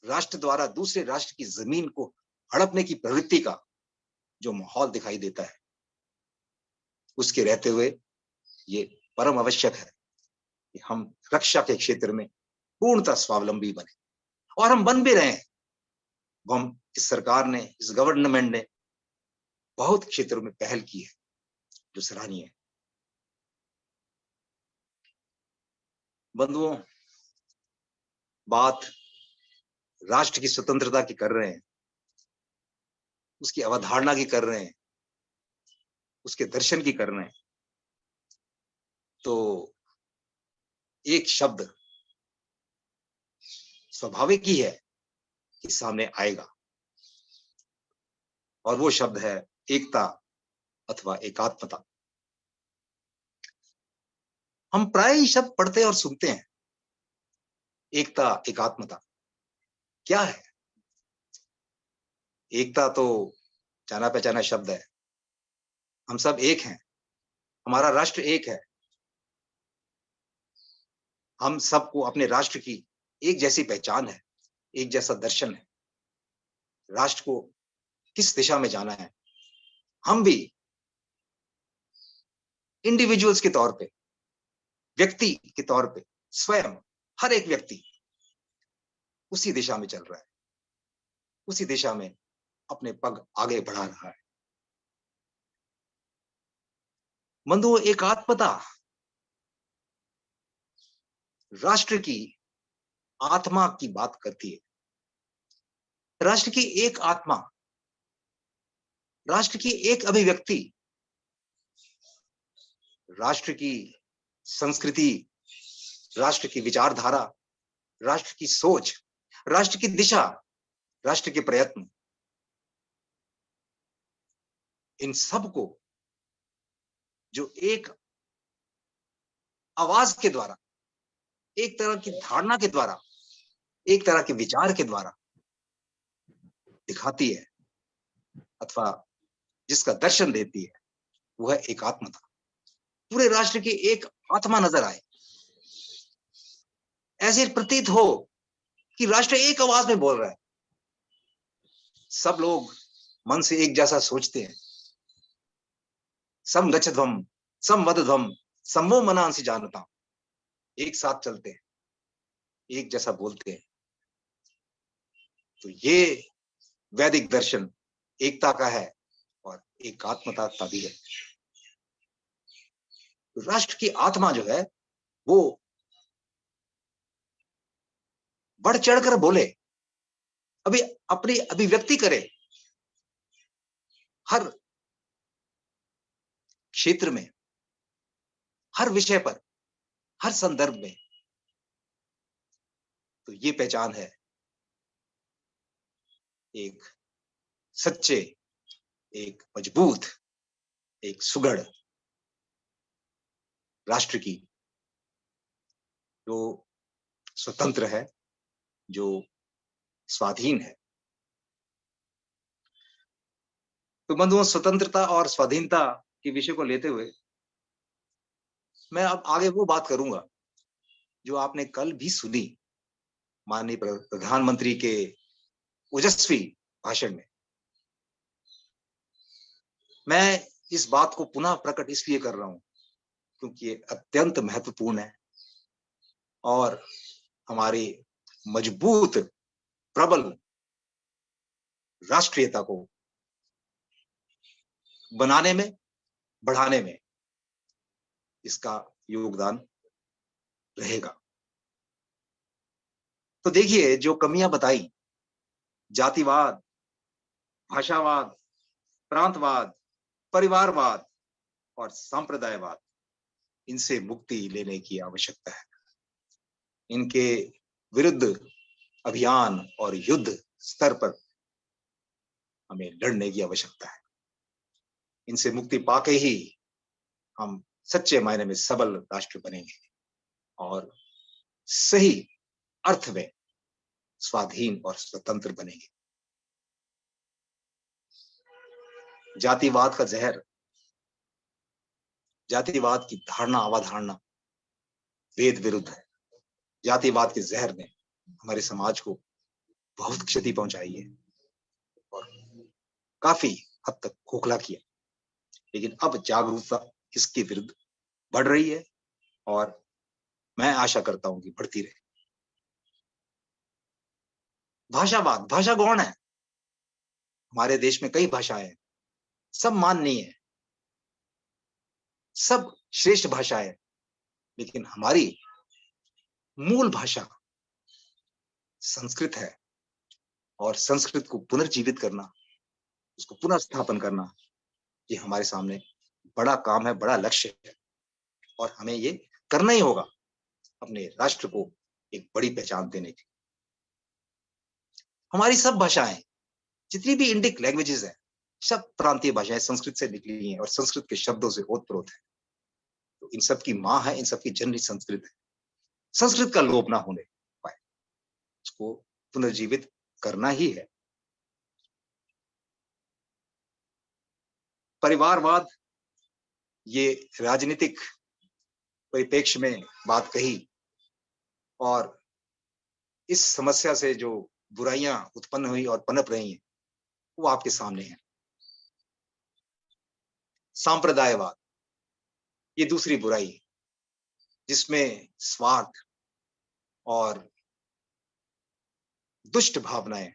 राष्ट्र द्वारा दूसरे राष्ट्र की जमीन को हड़पने की प्रवृत्ति का जो माहौल दिखाई देता है, उसके रहते हुए ये परम आवश्यक है कि हम रक्षा के क्षेत्र में पूर्णतः स्वावलंबी बने, और हम बन भी रहे हैं। हम, इस सरकार ने, इस गवर्नमेंट ने बहुत क्षेत्रों में पहल की है जो सराहनीय है। बंधुओं, बात राष्ट्र की स्वतंत्रता की कर रहे हैं, उसकी अवधारणा की कर रहे हैं, उसके दर्शन की कर रहे हैं, तो एक शब्द स्वाभाविक ही है कि सामने आएगा, और वो शब्द है एकता अथवा एकात्मता। हम प्राय ही शब्द पढ़ते और सुनते हैं, एकता, एकात्मता क्या है? एकता तो जाना पहचाना शब्द है। हम सब एक हैं, हमारा राष्ट्र एक है, हम सबको अपने राष्ट्र की एक जैसी पहचान है, एक जैसा दर्शन है। राष्ट्र को किस दिशा में जाना है, हम भी इंडिविजुअल्स के तौर पे, व्यक्ति के तौर पे, स्वयं हर एक व्यक्ति उसी दिशा में चल रहा है, उसी दिशा में अपने पग आगे बढ़ा रहा है। बंधुओं, एकात्मता राष्ट्र की आत्मा की बात करती है। राष्ट्र की एक आत्मा, राष्ट्र की एक अभिव्यक्ति, राष्ट्र की संस्कृति, राष्ट्र की विचारधारा, राष्ट्र की सोच, राष्ट्र की दिशा, राष्ट्र के प्रयत्न, इन सब को जो एक आवाज के द्वारा, एक तरह की धारणा के द्वारा, एक तरह के विचार के द्वारा दिखाती है अथवा जिसका दर्शन देती है, वह है एकात्मता। पूरे राष्ट्र की एक आत्मा नजर आए, ऐसे प्रतीत हो कि राष्ट्र एक आवाज में बोल रहा है। सब लोग मन से एक जैसा सोचते हैं। सम गच्छध्वम सम वदध्वम समो मनांसि जानता, एक साथ चलते हैं, एक जैसा बोलते हैं। तो ये वैदिक दर्शन एकता का है और एकात्मता का भी है। तो राष्ट्र की आत्मा जो है वो बढ़ चढ़कर बोले, अभी अपनी अभिव्यक्ति करे, हर क्षेत्र में, हर विषय पर, हर संदर्भ में। तो ये पहचान है एक सच्चे, एक मजबूत, एक सुघड़ राष्ट्र की, जो स्वतंत्र है, जो स्वाधीन है। तो बंधुओं, स्वतंत्रता और स्वाधीनता के विषय को लेते हुए मैं अब आगे वो बात करूंगा जो आपने कल भी सुनी माननीय प्रधानमंत्री के ओजस्वी भाषण में। मैं इस बात को पुनः प्रकट इसलिए कर रहा हूं क्योंकि ये अत्यंत महत्वपूर्ण है और हमारी मजबूत, प्रबल राष्ट्रीयता को बनाने में, बढ़ाने में इसका योगदान रहेगा। तो देखिए, जो कमियां बताई, जातिवाद, भाषावाद, प्रांतवाद, परिवारवाद और सांप्रदायवाद, इनसे मुक्ति लेने की आवश्यकता है। इनके विरुद्ध अभियान और युद्ध स्तर पर हमें लड़ने की आवश्यकता है। इनसे मुक्ति पाके ही हम सच्चे मायने में सबल राष्ट्र बनेंगे और सही अर्थ में स्वाधीन और स्वतंत्र बनेंगे। जातिवाद का जहर, जातिवाद की धारणा, अवधारणा वेद विरुद्ध है। जातिवाद के जहर ने हमारे समाज को बहुत क्षति पहुंचाई है और काफी हद तक खोखला किया। लेकिन अब जागरूकता इसके विरुद्ध बढ़ रही है और मैं आशा करता हूं कि बढ़ती रहे। भाषावाद, भाषा गौण है। हमारे देश में कई भाषाएं हैं, सब माननीय है, सब श्रेष्ठ भाषाएं है, लेकिन हमारी मूल भाषा संस्कृत है और संस्कृत को पुनर्जीवित करना, उसको पुनर्स्थापन करना, ये हमारे सामने बड़ा काम है, बड़ा लक्ष्य है और हमें ये करना ही होगा अपने राष्ट्र को एक बड़ी पहचान देने की। हमारी सब भाषाएं, जितनी भी इंडिक लैंग्वेजेस हैं, सब प्रांतीय भाषाएं संस्कृत से निकली हैं और संस्कृत के शब्दों से ओतप्रोत है। तो इन सब की मां है, इन सब की जननी संस्कृत है। संस्कृत का लोप ना होने पाए, उसको पुनर्जीवित करना ही है। परिवारवाद, ये राजनीतिक परिप्रेक्ष्य में बात कही और इस समस्या से जो बुराइयां उत्पन्न हुई और पनप रही हैं वो आपके सामने है। सांप्रदायवाद, ये दूसरी बुराई है जिसमें स्वार्थ और दुष्ट भावनाएं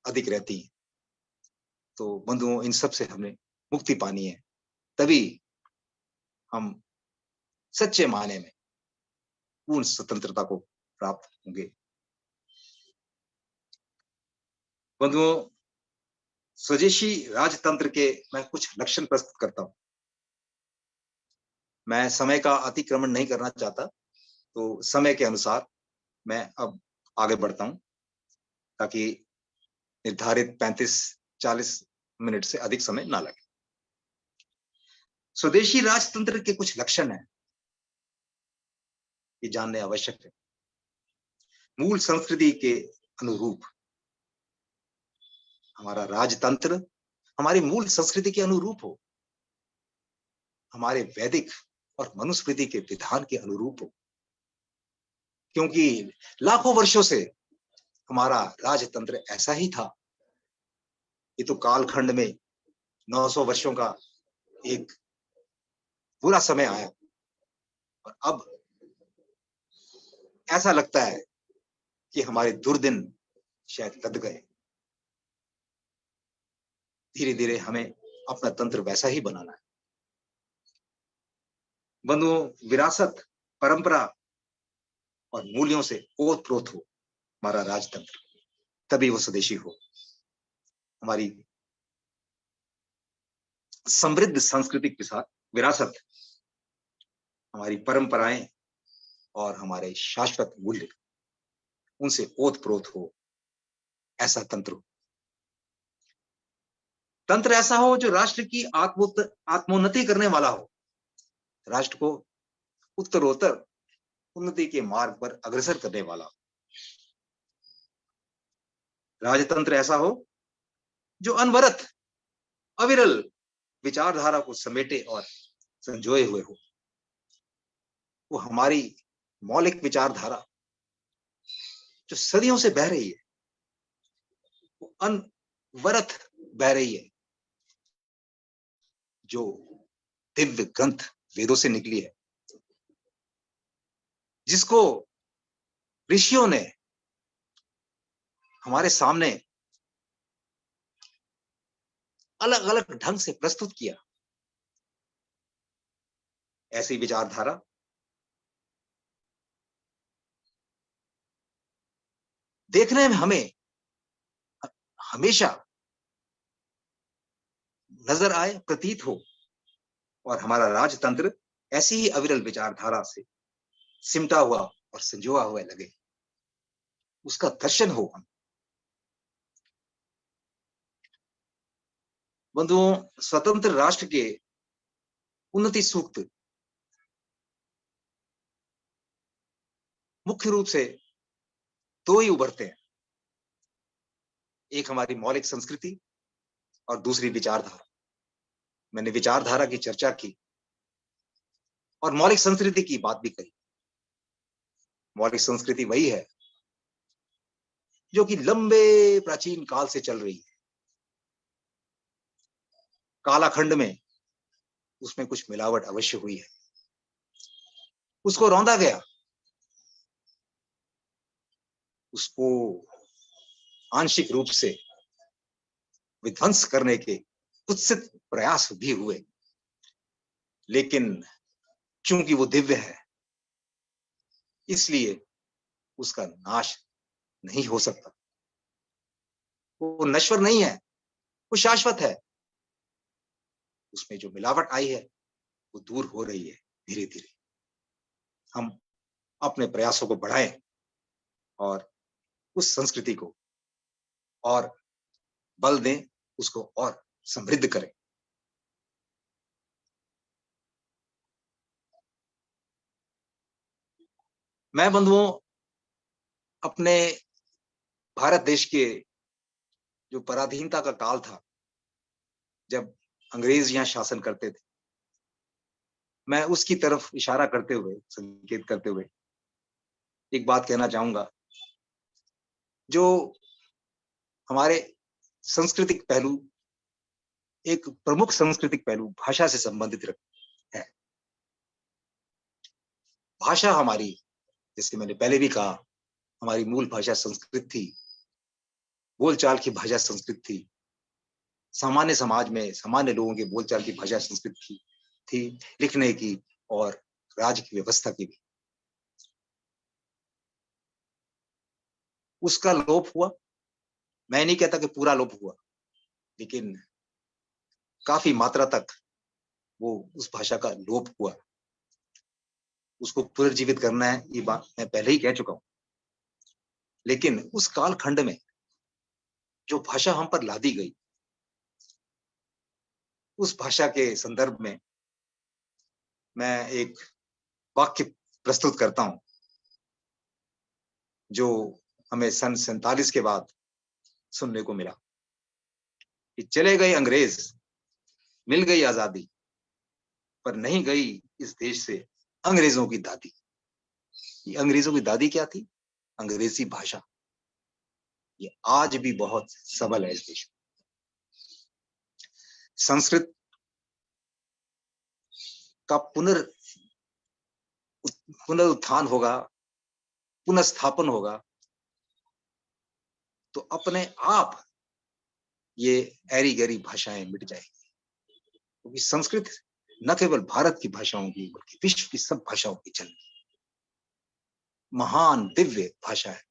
अधिक रहती हैं। तो बंधुओं, इन सब से हमें मुक्ति पानी है, तभी हम सच्चे मायने में पूर्ण स्वतंत्रता को प्राप्त होंगे। बंधुओं, स्वदेशी राजतंत्र के मैं कुछ लक्षण प्रस्तुत करता हूं। मैं समय का अतिक्रमण नहीं करना चाहता, तो समय के अनुसार मैं अब आगे बढ़ता हूं, ताकि निर्धारित 35-40 मिनट से अधिक समय ना लगे। स्वदेशी राजतंत्र के कुछ लक्षण हैं, ये जानने आवश्यक है। मूल संस्कृति के अनुरूप हमारा राजतंत्र हमारी मूल संस्कृति के अनुरूप हो, हमारे वैदिक और मनुस्मृति के विधान के अनुरूप हो, क्योंकि लाखों वर्षों से हमारा राजतंत्र ऐसा ही था। ये तो कालखंड में 900 वर्षों का एक बुरा समय आया, और अब ऐसा लगता है कि हमारे दुर्दिन शायद लद गए। धीरे धीरे हमें अपना तंत्र वैसा ही बनाना है। बंधुओं, विरासत, परंपरा और मूल्यों से ओतप्रोत हो हमारा राजतंत्र, तभी वो स्वदेशी हो। हमारी समृद्ध सांस्कृतिक विरासत, हमारी परंपराएं और हमारे शाश्वत मूल्य, उनसे ओतप्रोत हो ऐसा तंत्र हो। तंत्र ऐसा हो जो राष्ट्र की आत्मोन्नति करने वाला हो, राष्ट्र को उत्तरोत्तर उन्नति के मार्ग पर अग्रसर करने वाला हो। राजतंत्र ऐसा हो जो अनवरत अविरल विचारधारा को समेटे और संजोए हुए हो। वो हमारी मौलिक विचारधारा जो सदियों से बह रही है, वो अनवरत बह रही है, जो दिव्य ग्रंथ वेदों से निकली है, जिसको ऋषियों ने हमारे सामने अलग अलग ढंग से प्रस्तुत किया। ऐसी विचारधारा देखने में हमें हमेशा नजर आए, प्रतीत हो, और हमारा राजतंत्र ऐसी ही अविरल विचारधारा से सिमटा हुआ और संजोआ हुआ लगे, उसका दर्शन हो हम। बंधुओं, स्वतंत्र राष्ट्र के उन्नति सूक्त मुख्य रूप से दो ही उभरते हैं, एक हमारी मौलिक संस्कृति और दूसरी विचारधारा। मैंने विचारधारा की चर्चा की और मौलिक संस्कृति की बात भी कही। मौलिक संस्कृति वही है जो कि लंबे प्राचीन काल से चल रही है। कालाखंड में उसमें कुछ मिलावट अवश्य हुई है, उसको रौंदा गया, उसको आंशिक रूप से विध्वंस करने के कुत्सित प्रयास भी हुए, लेकिन चूंकि वो दिव्य है, इसलिए उसका नाश नहीं हो सकता। वो नश्वर नहीं है, वो शाश्वत है। उसमें जो मिलावट आई है वो दूर हो रही है धीरे धीरे। हम अपने प्रयासों को बढ़ाएं और उस संस्कृति को और बल दें, उसको और समृद्ध करें। मैं बंधुओं अपने भारत देश के जो पराधीनता का काल था, जब अंग्रेज यहाँ शासन करते थे, मैं उसकी तरफ इशारा करते हुए, संकेत करते हुए एक बात कहना चाहूंगा। जो हमारे सांस्कृतिक पहलू, एक प्रमुख सांस्कृतिक पहलू भाषा से संबंधित है। भाषा हमारी, जैसे मैंने पहले भी कहा, हमारी मूल भाषा संस्कृत थी, बोलचाल की भाषा संस्कृत थी। सामान्य समाज में सामान्य लोगों के बोलचाल की भाषा संस्कृत थी लिखने की और राज्य की व्यवस्था की भी। उसका लोप हुआ। मैं नहीं कहता कि पूरा लोप हुआ, लेकिन काफी मात्रा तक वो उस भाषा का लोप हुआ। उसको पुनर्जीवित करना है, ये बात मैं पहले ही कह चुका हूं। लेकिन उस कालखंड में जो भाषा हम पर लादी गई, उस भाषा के संदर्भ में मैं एक वाक्य प्रस्तुत करता हूं जो हमें सन 47 के बाद सुनने को मिला कि चले गए अंग्रेज, मिल गई आजादी, पर नहीं गई इस देश से अंग्रेजों की दादी। ये अंग्रेजों की दादी क्या थी? अंग्रेजी भाषा। ये आज भी बहुत सबल है इस देश में। संस्कृत का पुनरुत्थान होगा, पुनर्स्थापन होगा, तो अपने आप ये ऐरी गैरी भाषाएं मिट जाएंगी। क्योंकि संस्कृत न केवल भारत की भाषाओं की बल्कि विश्व की सब भाषाओं की जननी महान दिव्य भाषा है।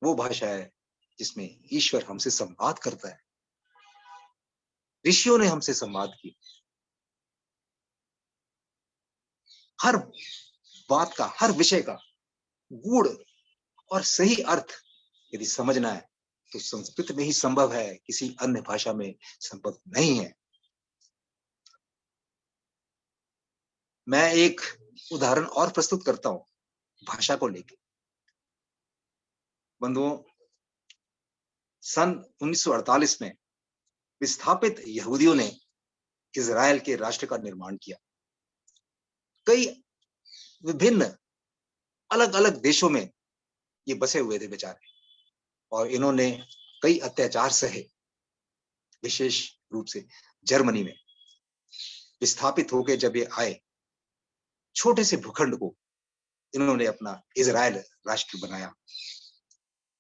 वो भाषा है जिसमें ईश्वर हमसे संवाद करता है। ऋषियों ने हमसे संवाद किया। हर बात का, हर विषय का गूढ़ और सही अर्थ यदि समझना है तो संस्कृत में ही संभव है, किसी अन्य भाषा में संभव नहीं है। मैं एक उदाहरण और प्रस्तुत करता हूं भाषा को लेकर। बंधुओं, सन 1948 में विस्थापित यहूदियों ने इजराइल के राष्ट्र का निर्माण किया। कई विभिन्न अलग अलग देशों में ये बसे हुए थे बेचारे, और इन्होंने कई अत्याचार सहे। विशेष रूप से जर्मनी में विस्थापित होकर जब ये आए, छोटे से भूखंड को इन्होंने अपना इजराइल राष्ट्र बनाया।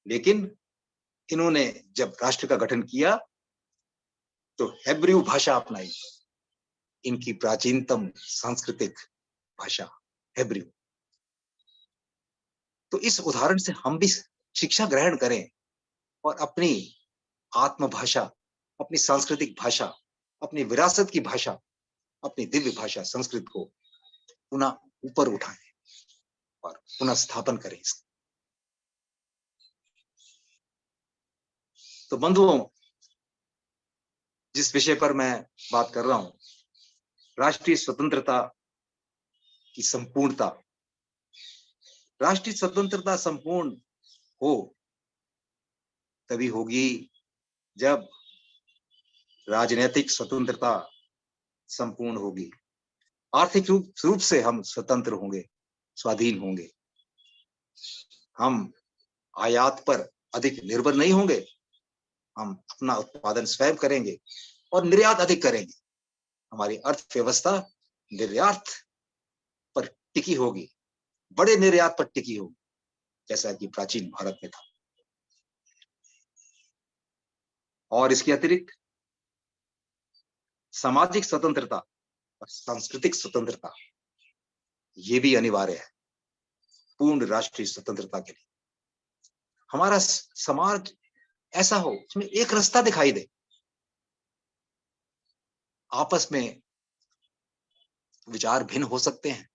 लेकिन इन्होंने जब राष्ट्र का गठन किया तो हेब्रू भाषा अपनाई, इनकी प्राचीनतम सांस्कृतिक भाषा हेब्रू। तो इस उदाहरण से हम भी शिक्षा ग्रहण करें और अपनी आत्मभाषा, अपनी सांस्कृतिक भाषा, अपनी विरासत की भाषा, अपनी दिव्य भाषा संस्कृत को पुनः ऊपर उठाएं और पुनः स्थापन करें। तो बंधुओं, जिस विषय पर मैं बात कर रहा हूं, राष्ट्रीय स्वतंत्रता की संपूर्णता। राष्ट्रीय स्वतंत्रता संपूर्ण हो तभी होगी जब राजनीतिक स्वतंत्रता संपूर्ण होगी। आर्थिक रूप से हम स्वतंत्र होंगे, स्वाधीन होंगे। हम आयात पर अधिक निर्भर नहीं होंगे। हम अपना उत्पादन स्वयं करेंगे और निर्यात अधिक करेंगे। हमारी अर्थव्यवस्था निर्यात पर टिकी होगी, बड़े निर्यात पर टिकी होगी, जैसा कि प्राचीन भारत में था। और इसके अतिरिक्त सामाजिक स्वतंत्रता और सांस्कृतिक स्वतंत्रता ये भी अनिवार्य है पूर्ण राष्ट्रीय स्वतंत्रता के लिए। हमारा समाज ऐसा हो जिसमें एक रास्ता दिखाई दे। आपस में विचार भिन्न हो सकते हैं,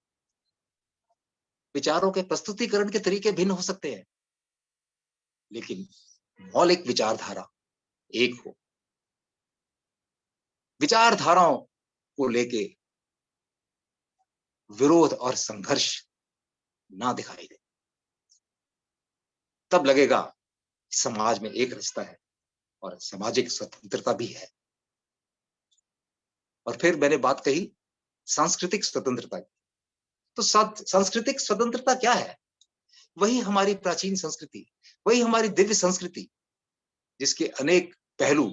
विचारों के प्रस्तुतिकरण के तरीके भिन्न हो सकते हैं, लेकिन मौलिक विचारधारा एक हो। विचारधाराओं को लेके विरोध और संघर्ष ना दिखाई दे, तब लगेगा समाज में एक रास्ता है और सामाजिक स्वतंत्रता भी है। और फिर मैंने बात कही सांस्कृतिक स्वतंत्रता की। तो सांस्कृतिक स्वतंत्रता क्या है? वही हमारी प्राचीन संस्कृति, वही हमारी दिव्य संस्कृति, जिसके अनेक पहलू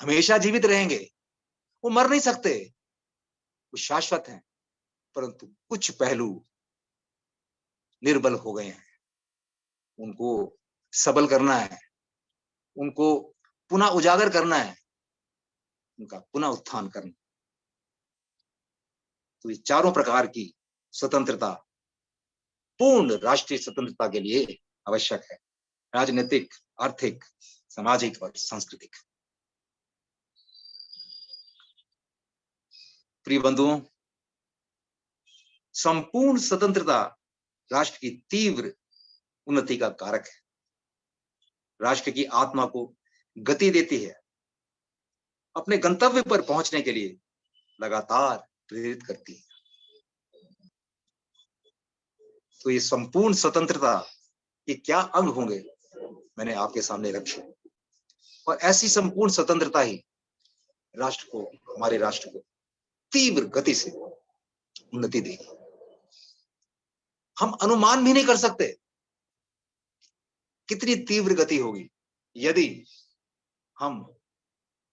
हमेशा जीवित रहेंगे। वो मर नहीं सकते, वो शाश्वत हैं, परंतु कुछ पहलू निर्बल हो गए हैं। उनको सबल करना है, उनको पुनः उजागर करना है, उनका पुनः उत्थान करना। तो ये चारों प्रकार की स्वतंत्रता पूर्ण राष्ट्रीय स्वतंत्रता के लिए आवश्यक है, राजनीतिक, आर्थिक, सामाजिक और सांस्कृतिक। प्रिय बंधुओं, संपूर्ण स्वतंत्रता राष्ट्र की तीव्र उन्नति का कारक है, राष्ट्र की आत्मा को गति देती है, अपने गंतव्य पर पहुंचने के लिए लगातार प्रेरित करती है। तो ये संपूर्ण स्वतंत्रता के क्या अंग होंगे मैंने आपके सामने रखे, और ऐसी संपूर्ण स्वतंत्रता ही राष्ट्र को, हमारे राष्ट्र को तीव्र गति से उन्नति देगी। हम अनुमान भी नहीं कर सकते कितनी तीव्र गति होगी यदि हम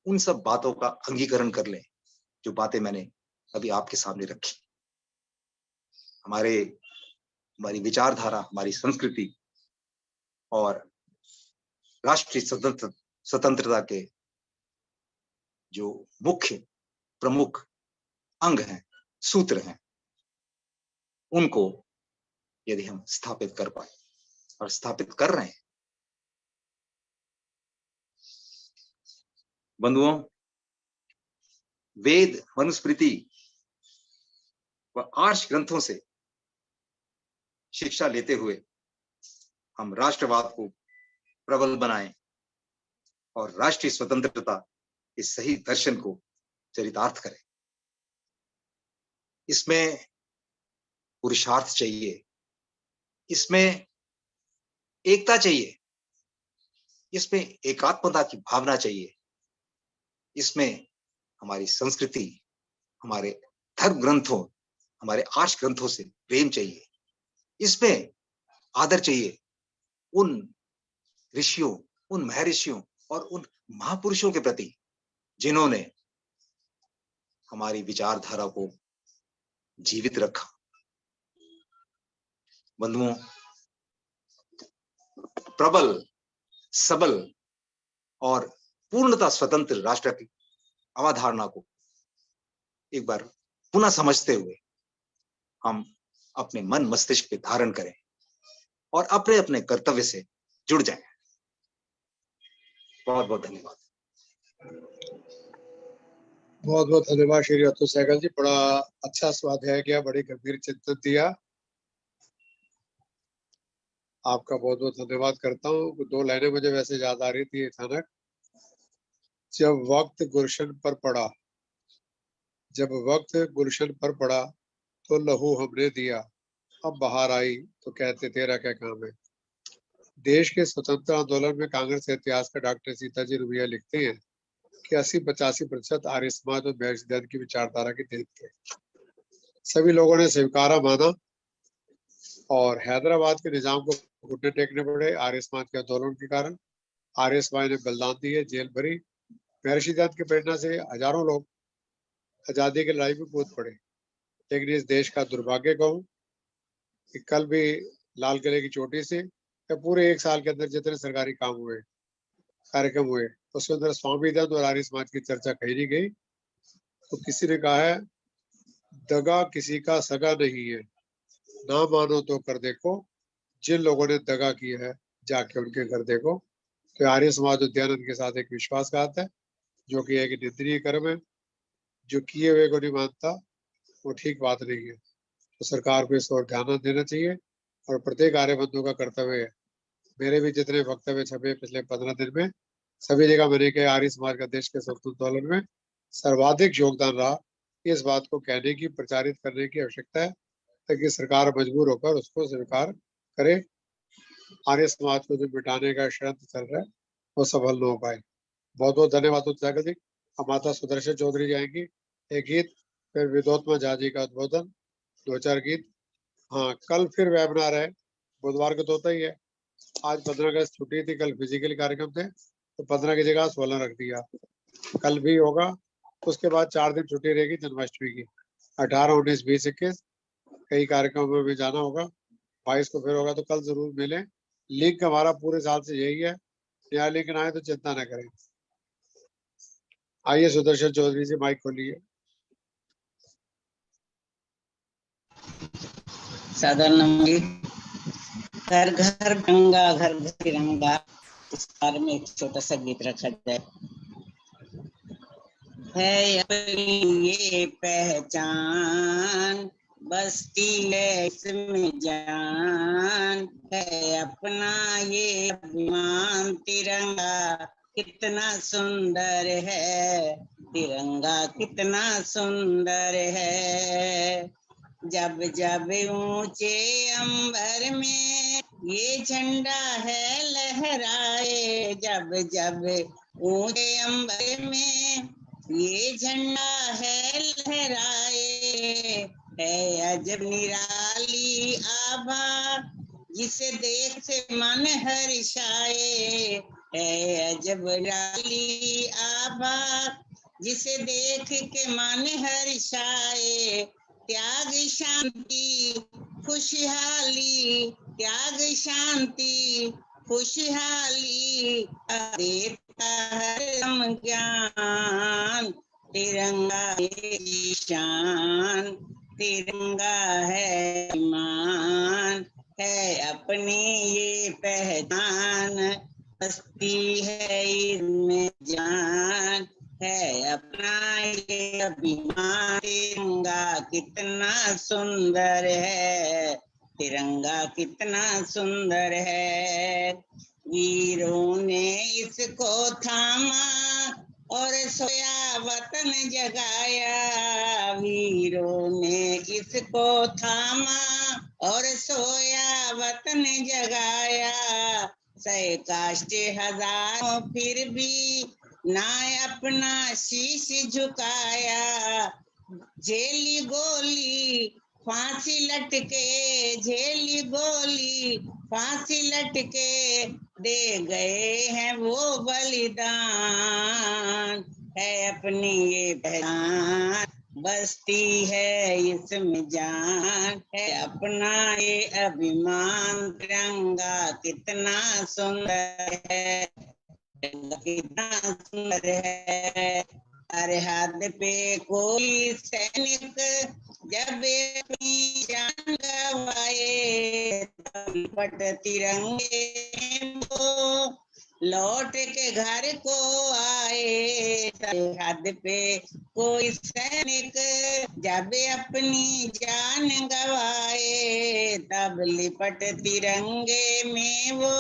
उन सब बातों का अंगीकरण कर लें जो बातें मैंने अभी आपके सामने रखी। हमारी विचारधारा, हमारी संस्कृति और राष्ट्रीय स्वतंत्रता के जो मुख्य प्रमुख अंग हैं, सूत्र हैं, उनको यदि हम स्थापित कर पाए, और स्थापित कर रहे हैं। बंधुओं, वेद, मनुस्मृति व आर्ष ग्रंथों से शिक्षा लेते हुए हम राष्ट्रवाद को प्रबल बनाएं और राष्ट्रीय स्वतंत्रता के सही दर्शन को चरितार्थ करें। इसमें पुरुषार्थ चाहिए, इसमें एकता चाहिए, इसमें एकात्मता की भावना चाहिए, इसमें हमारी संस्कृति, हमारे धर्म ग्रंथों, हमारे आर्ष ग्रंथों से प्रेम चाहिए, इसमें आदर चाहिए उन ऋषियों, उन महर्षियों और उन महापुरुषों के प्रति जिन्होंने हमारी विचारधारा को जीवित रखा। बंधुओं, प्रबल, सबल और पूर्णतः स्वतंत्र राष्ट्र की अवधारणा को एक बार पुनः समझते हुए हम अपने मन मस्तिष्क पे धारण करें और अपने अपने कर्तव्य से जुड़ जाएं। बहुत बहुत धन्यवाद। बहुत बहुत धन्यवाद श्री अतुल सहगल जी, बड़ा अच्छा स्वाध्याय किया, बड़ी गंभीर चिंतन दिया। आपका बहुत बहुत धन्यवाद करता हूँ। 2 लाइनें मुझे वैसे याद आ रही थी अचानक। जब वक्त गुलशन पर पड़ा, जब वक्त गुलशन पर पड़ा तो लहू हमने दिया, अब बाहर आई तो कहते तेरा क्या काम है। देश के स्वतंत्रता आंदोलन में कांग्रेस के इतिहास का डॉक्टर सीताजी रुबिया लिखते हैं कि 80-85% आर्य समाज और महर्षि दयानंद की विचारधारा की देन थे। सभी लोगों ने स्वीकारा, माना, और हैदराबाद के निजाम को घुटने टेकने पड़े आर्य समाज के आंदोलन के कारण। आर्य समाज ने बलिदान दिए, जेल भरी। महर्षि दयानंद की प्रेरणा से हजारों लोग आजादी की लड़ाई में कूद पड़े। लेकिन इस देश का दुर्भाग्य कहूं कि कल भी लाल किले की चोटी से या पूरे 1 साल के अंदर जितने सरकारी काम हुए, कार्यक्रम हुए, उसके अंदर स्वामी दयानंद और आर्य समाज की चर्चा कही नहीं गई। तो किसी ने कहा है, दगा किसी का सगा नहीं है, ना मानो तो कर देखो, जिन लोगों ने दगा किया है जाके उनके घर देखो। तो आर्य समाज और दयानंद के साथ एक विश्वासघात है, जो कि एक निंदनीय कर्म है। जो किए हुए को नहीं मानता वो ठीक बात नहीं है। तो सरकार को इस ओर ध्यान देना चाहिए और प्रत्येक आर्य बंधु का कर्तव्य है। मेरे भी जितने वक्तव्य छपे पिछले 15 दिन में, सभी जगह मैंने कहा आर्य समाज का देश के स्वतंत्रता आंदोलन में सर्वाधिक योगदान रहा। इस बात को कहने की, प्रचारित करने की आवश्यकता है ताकि सरकार मजबूर होकर उसको स्वीकार करे। आर्य समाज को जो मिटाने का षड्यंत्र चल रहा है वो सफल न हो पाए। बहुत बहुत धन्यवाद उत्साह जी। अब माता सुदर्शन चौधरी जाएंगी, एक गीत, फिर विदोत्मा झा जी का उद्बोधन, 2-4 गीत। हाँ, कल फिर वेबिनार है, बुधवार को तो होता ही है। आज 15 अगस्त छुट्टी थी, कल फिजिकल कार्यक्रम थे, तो 15 की जगह 16 रख दिया। कल भी होगा, उसके बाद 4 दिन छुट्टी रहेगी जन्माष्टमी की। 18, 19, 20, 21 कई कार्यक्रमों में जाना होगा। 22 को फिर होगा, तो कल जरूर मिलें। लिंक हमारा पूरे साल से यही है, नया लिंक ना आए तो चिंता न करें। आइए सुदर्शन चौधरी जी, माइक खोलिए। सादर नमस्ते। घर घर गंगा घर घर तिरंगा, इस बारे में एक छोटा सा गीत रखा जाए। है अपनी ये पहचान, बसती है इसमें जान, है अपना ये अभिमान। तिरंगा कितना सुंदर है, तिरंगा कितना सुंदर है। जब जब ऊंचे अंबर में ये झंडा है लहराए, जब जब ऊंचे अंबर में ये झंडा है लहराए, है अजब निराली आभा जिसे देख से मन हर्षाए, है अजब निराली आभा जिसे देख के मन हर्षाए। त्याग शांति खुशहाली, त्याग शांति खुशहाली देता हर ज्ञान। तिरंगा है शान, तिरंगा है ईमान, है अपनी ये पहचान, बसती है इसमें जान, है अपना ये अभिमान। तिरंगा कितना सुंदर है, तिरंगा कितना सुंदर है। वीरों ने इसको थामा और सोया वतन जगाया, वीरों ने इसको थामा और सोया वतन जगाया। सै काष्ट हजारों फिर भी ना अपना शीश झुकाया, झेली गोली फांसी लटके, झेली गोली फांसी लटके दे गए हैं वो बलिदान, है अपनी ये पहचान, बसती है इसमें जान, है अपना ये अभिमान। तिरंगा कितना सुंदर है, कितना सुंदर है। हर हाथ पे कोई सैनिक जब अपनी जान गवाए, पट तिरंगे को लौट के घर को आए। हद पे कोई सैनिक जब अपनी जान गवाए, तब लिपट तिरंगे में वो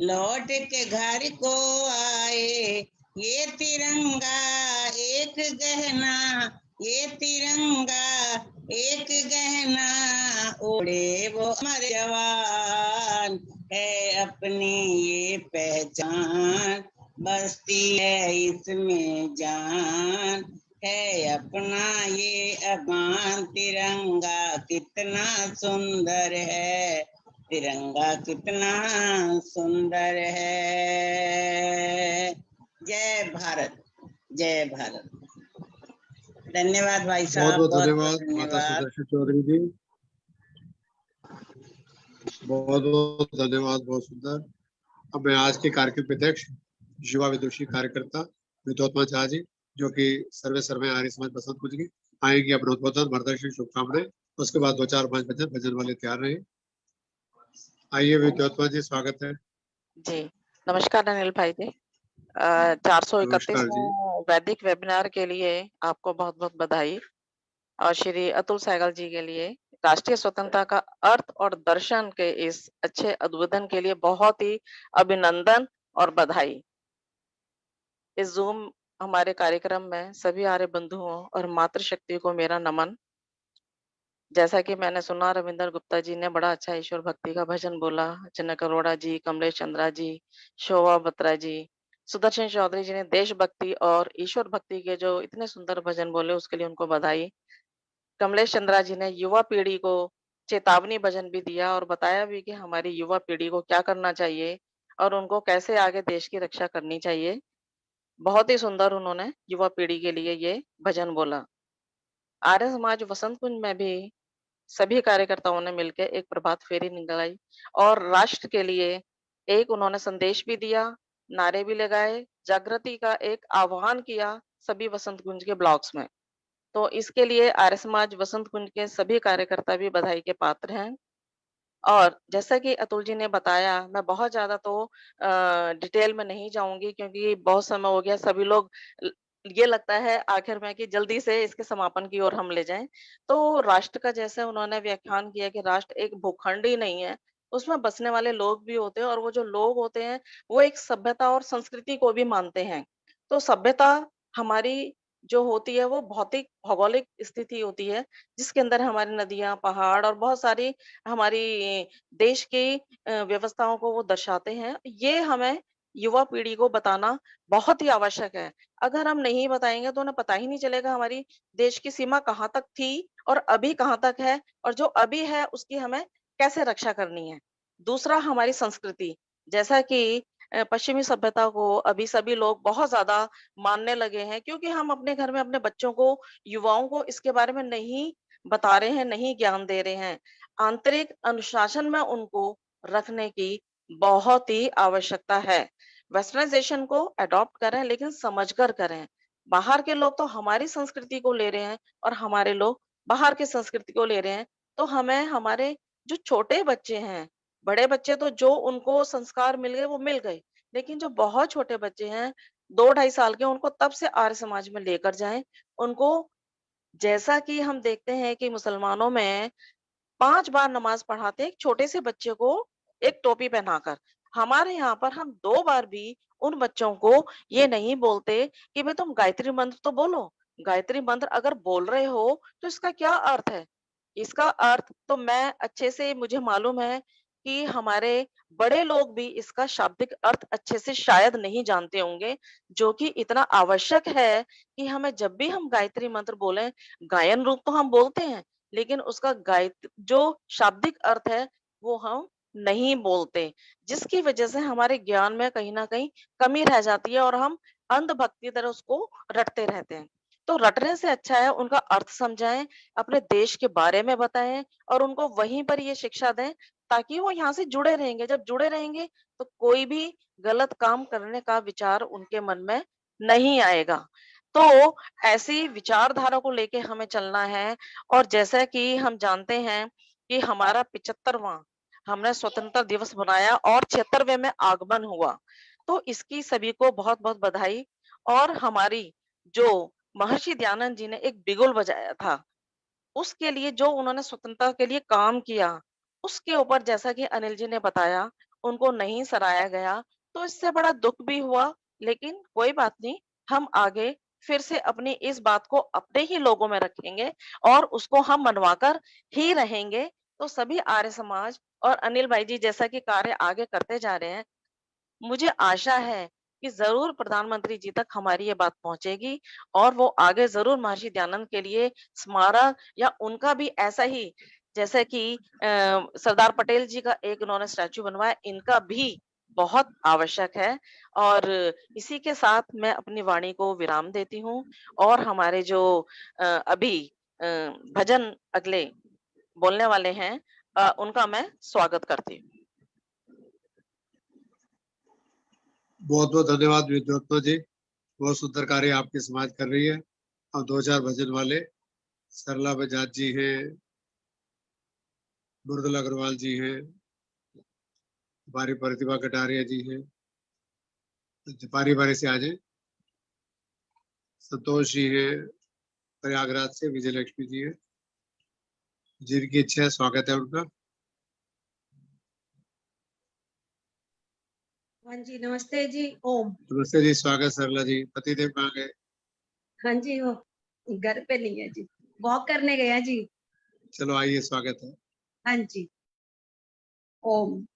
लौट के घर को आए। ये तिरंगा एक गहना, ये तिरंगा एक गहना, ओढ़े वो अमर जवान, है अपनी ये पहचान, बसती है इसमें जान, है अपना ये अभिमान। तिरंगा कितना सुंदर है, तिरंगा कितना सुंदर है। जय भारत, जय भारत। धन्यवाद भाई बहुत साहब, बहुत बहुत धन्यवाद माता धन्यवाद। सुदर्शन चौधरी जी, बहुत बहुत धन्यवाद, बहुत सुंदर। अब मैं आज के कार्यक्रम के अध्यक्ष युवा विदुषी कार्यकर्ता विद्योत्मा झा जी, जो कि सर्वे सर्वे आर्य समाज बसंत कुछ की आएंगे अपना उद्बोधन मार्गदर्शन शुभकामनाएं, उसके बाद 2-4-5 भजन वाले तैयार रहे। आइए विद्योत्मा जी, स्वागत है। जी नमस्कार अनिल भाई जी। नमस्कार 431 जी। वैदिक वेबिनार के लिए आपको बहुत बहुत बधाई, और श्री अतुल सहगल जी के लिए राष्ट्रीय स्वतंत्रता का अर्थ और दर्शन के इस अच्छे उद्बोधन के लिए बहुत ही अभिनंदन और बधाई। इस जूम हमारे कार्यक्रम में सभी आर्य बंधुओं और मातृशक्ति को मेरा नमन। जैसा कि मैंने सुना, रविंदर गुप्ता जी ने बड़ा अच्छा ईश्वर भक्ति का भजन बोला, जनक अरोड़ा जी, कमलेश चंद्रा जी, शोभा बत्रा जी, सुदर्शन चौधरी जी ने देशभक्ति और ईश्वर भक्ति के जो इतने सुंदर भजन बोले उसके लिए उनको बधाई। कमलेश चंद्रा जी ने युवा पीढ़ी को चेतावनी भजन भी दिया और बताया भी कि हमारी युवा पीढ़ी को क्या करना चाहिए और उनको कैसे आगे देश की रक्षा करनी चाहिए। बहुत ही सुंदर उन्होंने युवा पीढ़ी के लिए ये भजन बोला। आर्य समाज वसंत कुंज में भी सभी कार्यकर्ताओं ने मिलकर एक प्रभात फेरी निकाली और राष्ट्र के लिए एक उन्होंने संदेश भी दिया, नारे भी लगाए, जागृति का एक आह्वान किया सभी वसंत कुंज के ब्लॉक्स में। तो इसके लिए आर्य समाज वसंत कुंज के सभी कार्यकर्ता भी बधाई के पात्र हैं। और जैसा कि अतुल जी ने बताया, मैं बहुत ज्यादा तो डिटेल में नहीं जाऊंगी क्योंकि बहुत समय हो गया। सभी लोग ये लगता है आखिर में कि जल्दी से इसके समापन की ओर हम ले जाएं। तो राष्ट्र का जैसे उन्होंने व्याख्यान किया कि राष्ट्र एक भूखंड ही नहीं है, उसमें बसने वाले लोग भी होते हैं और वो जो लोग होते हैं वो एक सभ्यता और संस्कृति को भी मानते हैं। तो सभ्यता हमारी जो होती है वो भौतिक भौगोलिक स्थिति होती है, जिसके अंदर हमारी नदियां, पहाड़ और बहुत सारी हमारी देश की व्यवस्थाओं को वो दर्शाते हैं। ये हमें युवा पीढ़ी को बताना बहुत ही आवश्यक है। अगर हम नहीं बताएंगे तो उन्हें पता ही नहीं चलेगा हमारी देश की सीमा कहाँ तक थी और अभी कहाँ तक है, और जो अभी है उसकी हमें कैसे रक्षा करनी है। दूसरा, हमारी संस्कृति, जैसा कि पश्चिमी सभ्यता को अभी सभी लोग बहुत ज्यादा मानने लगे हैं, क्योंकि हम अपने घर में अपने बच्चों को, युवाओं को इसके बारे में नहीं बता रहे हैं, नहीं ज्ञान दे रहे हैं। आंतरिक अनुशासन में उनको रखने की बहुत ही आवश्यकता है। वेस्टर्नाइजेशन को अडॉप्ट करें, लेकिन समझकर करें। बाहर के लोग तो हमारी संस्कृति को ले रहे हैं और हमारे लोग बाहर की संस्कृति को ले रहे हैं। तो हमें हमारे जो छोटे बच्चे हैं, बड़े बच्चे तो जो उनको संस्कार मिल गए वो मिल गए, लेकिन जो बहुत छोटे बच्चे हैं 2-2.5 साल के, उनको तब से आर्य समाज में लेकर जाएं। उनको, जैसा कि हम देखते हैं कि मुसलमानों में 5 बार नमाज पढ़ाते हैं एक छोटे से बच्चे को एक टोपी पहनाकर। हमारे यहाँ पर हम 2 बार भी उन बच्चों को ये नहीं बोलते कि भाई तुम गायत्री मंत्र तो बोलो। गायत्री मंत्र अगर बोल रहे हो तो इसका क्या अर्थ है? इसका अर्थ तो मैं अच्छे से, मुझे मालूम है कि हमारे बड़े लोग भी इसका शाब्दिक अर्थ अच्छे से शायद नहीं जानते होंगे, जो कि इतना आवश्यक है कि हमें जब भी हम गायत्री मंत्र बोलें, गायन रूप तो हम बोलते हैं, लेकिन उसका जो शाब्दिक अर्थ है वो हम नहीं बोलते, जिसकी वजह से हमारे ज्ञान में कहीं ना कहीं कमी रह जाती है और हम अंधभक्ति तरह उसको रटते रहते हैं। तो रटने से अच्छा है उनका अर्थ समझाएं, अपने देश के बारे में बताएं और उनको वहीं पर ये शिक्षा दें, ताकि वो यहाँ से जुड़े रहेंगे। जब जुड़े रहेंगे तो कोई भी गलत काम करने का विचार उनके मन में नहीं आएगा। तो ऐसी विचारधारा को लेके हमें चलना है। और जैसा कि हम जानते हैं कि हमारा 75वां हमने स्वतंत्रता दिवस मनाया और 76वें में आगमन हुआ, तो इसकी सभी को बहुत बहुत बधाई। और हमारी जो महर्षि दयानंद जी ने एक बिगुल बजाया था, उसके लिए जो उन्होंने स्वतंत्रता के लिए काम किया, उसके ऊपर जैसा कि अनिल जी ने बताया, उनको नहीं सराहा गया, तो इससे बड़ा दुख भी हुआ। लेकिन कोई बात नहीं, हम आगे फिर से अपनी इस बात को अपने ही लोगों में रखेंगे और उसको हम मनवाकर ही रहेंगे। तो सभी आर्य समाज और अनिल भाई जी जैसा कि कार्य आगे करते जा रहे हैं, मुझे आशा है कि जरूर प्रधानमंत्री जी तक हमारी ये बात पहुंचेगी और वो आगे जरूर महर्षि दयानंद के लिए स्मारक या उनका भी ऐसा ही, जैसे कि सरदार पटेल जी का एक उन्होंने स्टैचू बनवाया, इनका भी बहुत आवश्यक है। और इसी के साथ मैं अपनी वाणी को विराम देती हूँ और हमारे जो अभी भजन अगले बोलने वाले हैं, उनका मैं स्वागत करती हूँ। बहुत बहुत धन्यवाद विद्योत्मा जी, बहुत सुंदर कार्य आपके समाज कर रही है। और 2-4 भजन वाले सरला बजाज जी हैं, मृदुला अग्रवाल जी हैं, हमारी प्रतिभा कटारिया जी हैं, बारी बारी से आ जाए। संतोष जी हैं प्रयागराज से, विजय लक्ष्मी जी है, जिनकी इच्छा है स्वागत है उनका। हाँ जी, नमस्ते जी। ओम। नमस्ते जी, स्वागत। सरला जी, पतिदेव कहाँ गए? हाँ जी, वो घर पे नहीं है जी, वॉक करने गया जी। चलो आइए, स्वागत है। हाँ जी। ओम।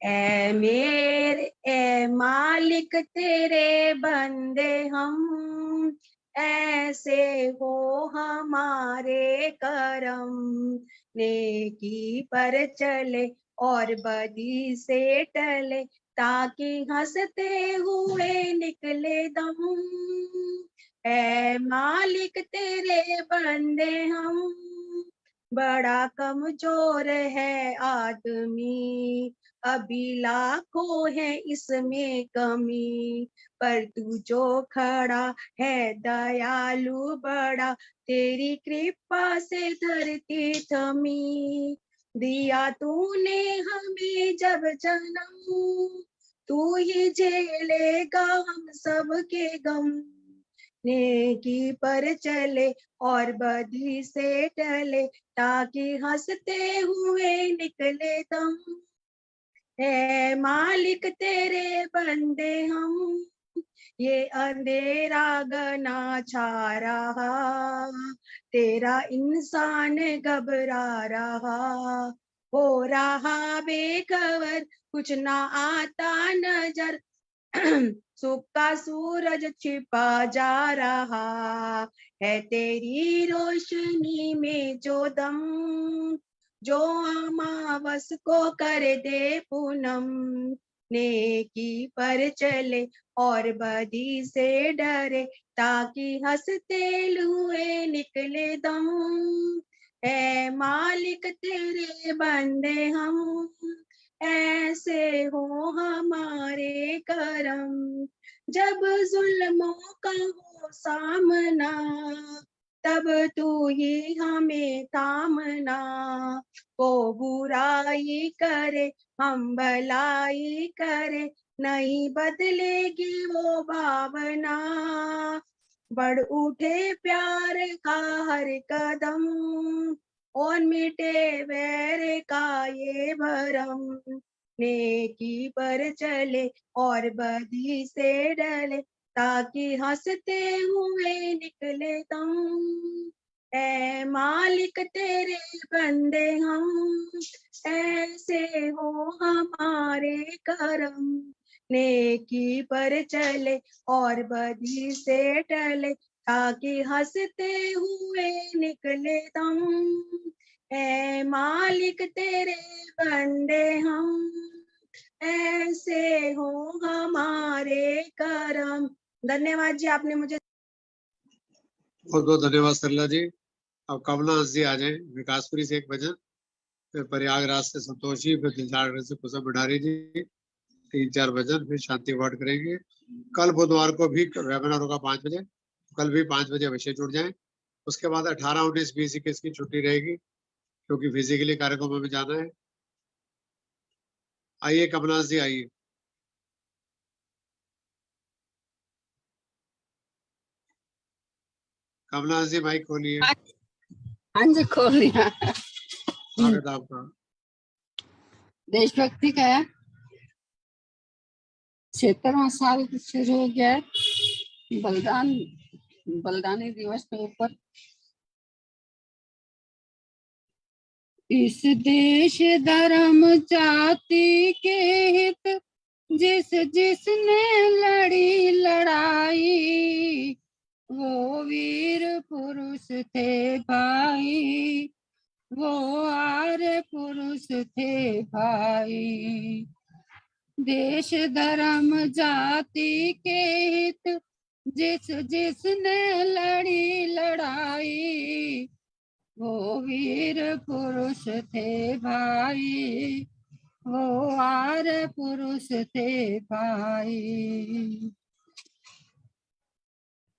ए मालिक तेरे बंदे हम, ऐसे हो हमारे करम, नेकी पर चले और बदी से टले, ताकि हंसते हुए निकले दम। ए मालिक तेरे बंदे हम, बड़ा कमजोर है आदमी, अभी लाखों है इसमें कमी, पर तू जो खड़ा है दयालु बड़ा, तेरी कृपा से धरती थमी। दिया तूने हमें जब जन्म, तू ही झेलेगा हम सबके गम। नेकी पर चले और बदी से टले, ताकि हंसते हुए निकले दम। है मालिक तेरे बंदे हम, ये अंधेरा घना छा रहा, तेरा इंसान घबरा रहा, हो रहा बेखबर कुछ ना आता नजर, सुख का सूरज छिपा जा रहा है, तेरी रोशनी में जो दम, जो अमावस को कर दे पूनम। नेकी पर चले और बदी से डरे, ताकि हंसते लुए निकले दम। है मालिक तेरे बंदे हम, ऐसे हो हमारे करम। जब जुल्मों का हो सामना, तब तू ही हमें थामना। वो बुराई करे हम भलाई करे, नहीं बदलेगी वो भावना। बढ़ उठे प्यार का हर कदम, और मिटे वैर का ये भरम। नेकी पर चले और बदी से डले, ताकि हंसते हुए निकले दम। ऐ मालिक तेरे बंदे हम, ऐसे हो हमारे करम। नेकी पर चले और बदी से टले, ताकि हंसते हुए निकले दम। ऐ मालिक तेरे बंदे हम, ऐसे हो हमारे करम। धन्यवाद जी, आपने मुझे। बहुत बहुत धन्यवाद सरला जी। अब कमला हंस जी आ जाए। विकासपुरी से एक भजन, फिर प्रयागराज से संतोष जी, फिर दिलदार से कुसुम भंडारी जी, 3-4 भजन, फिर शांति पाठ करेंगे। कल बुधवार को भी वेबिनार होगा 5 बजे, कल भी 5 बजे अवश्य जुड़ जाएं। उसके बाद 18, 19, 20, 21 की छुट्टी रहेगी, क्योंकि फिजिकली कार्यक्रमों में जाना है। आइए कमलनाथ जी, आइए। कमलनाथ जी माइक खोलिए। हाँ जी, खोल लिया। स्वागत है आपका। देशभक्ति का 76वां साल शुरू हो गया है। बलिदानी दिवस के ऊपर इस देश धर्म जाति के हित, जिसने लड़ी लड़ाई, वो वीर पुरुष थे भाई, वो आर्य पुरुष थे भाई। देश धर्म जाति के हित, जिसने लड़ी लड़ाई, वो वीर पुरुष थे भाई, वो आर्य पुरुष थे भाई।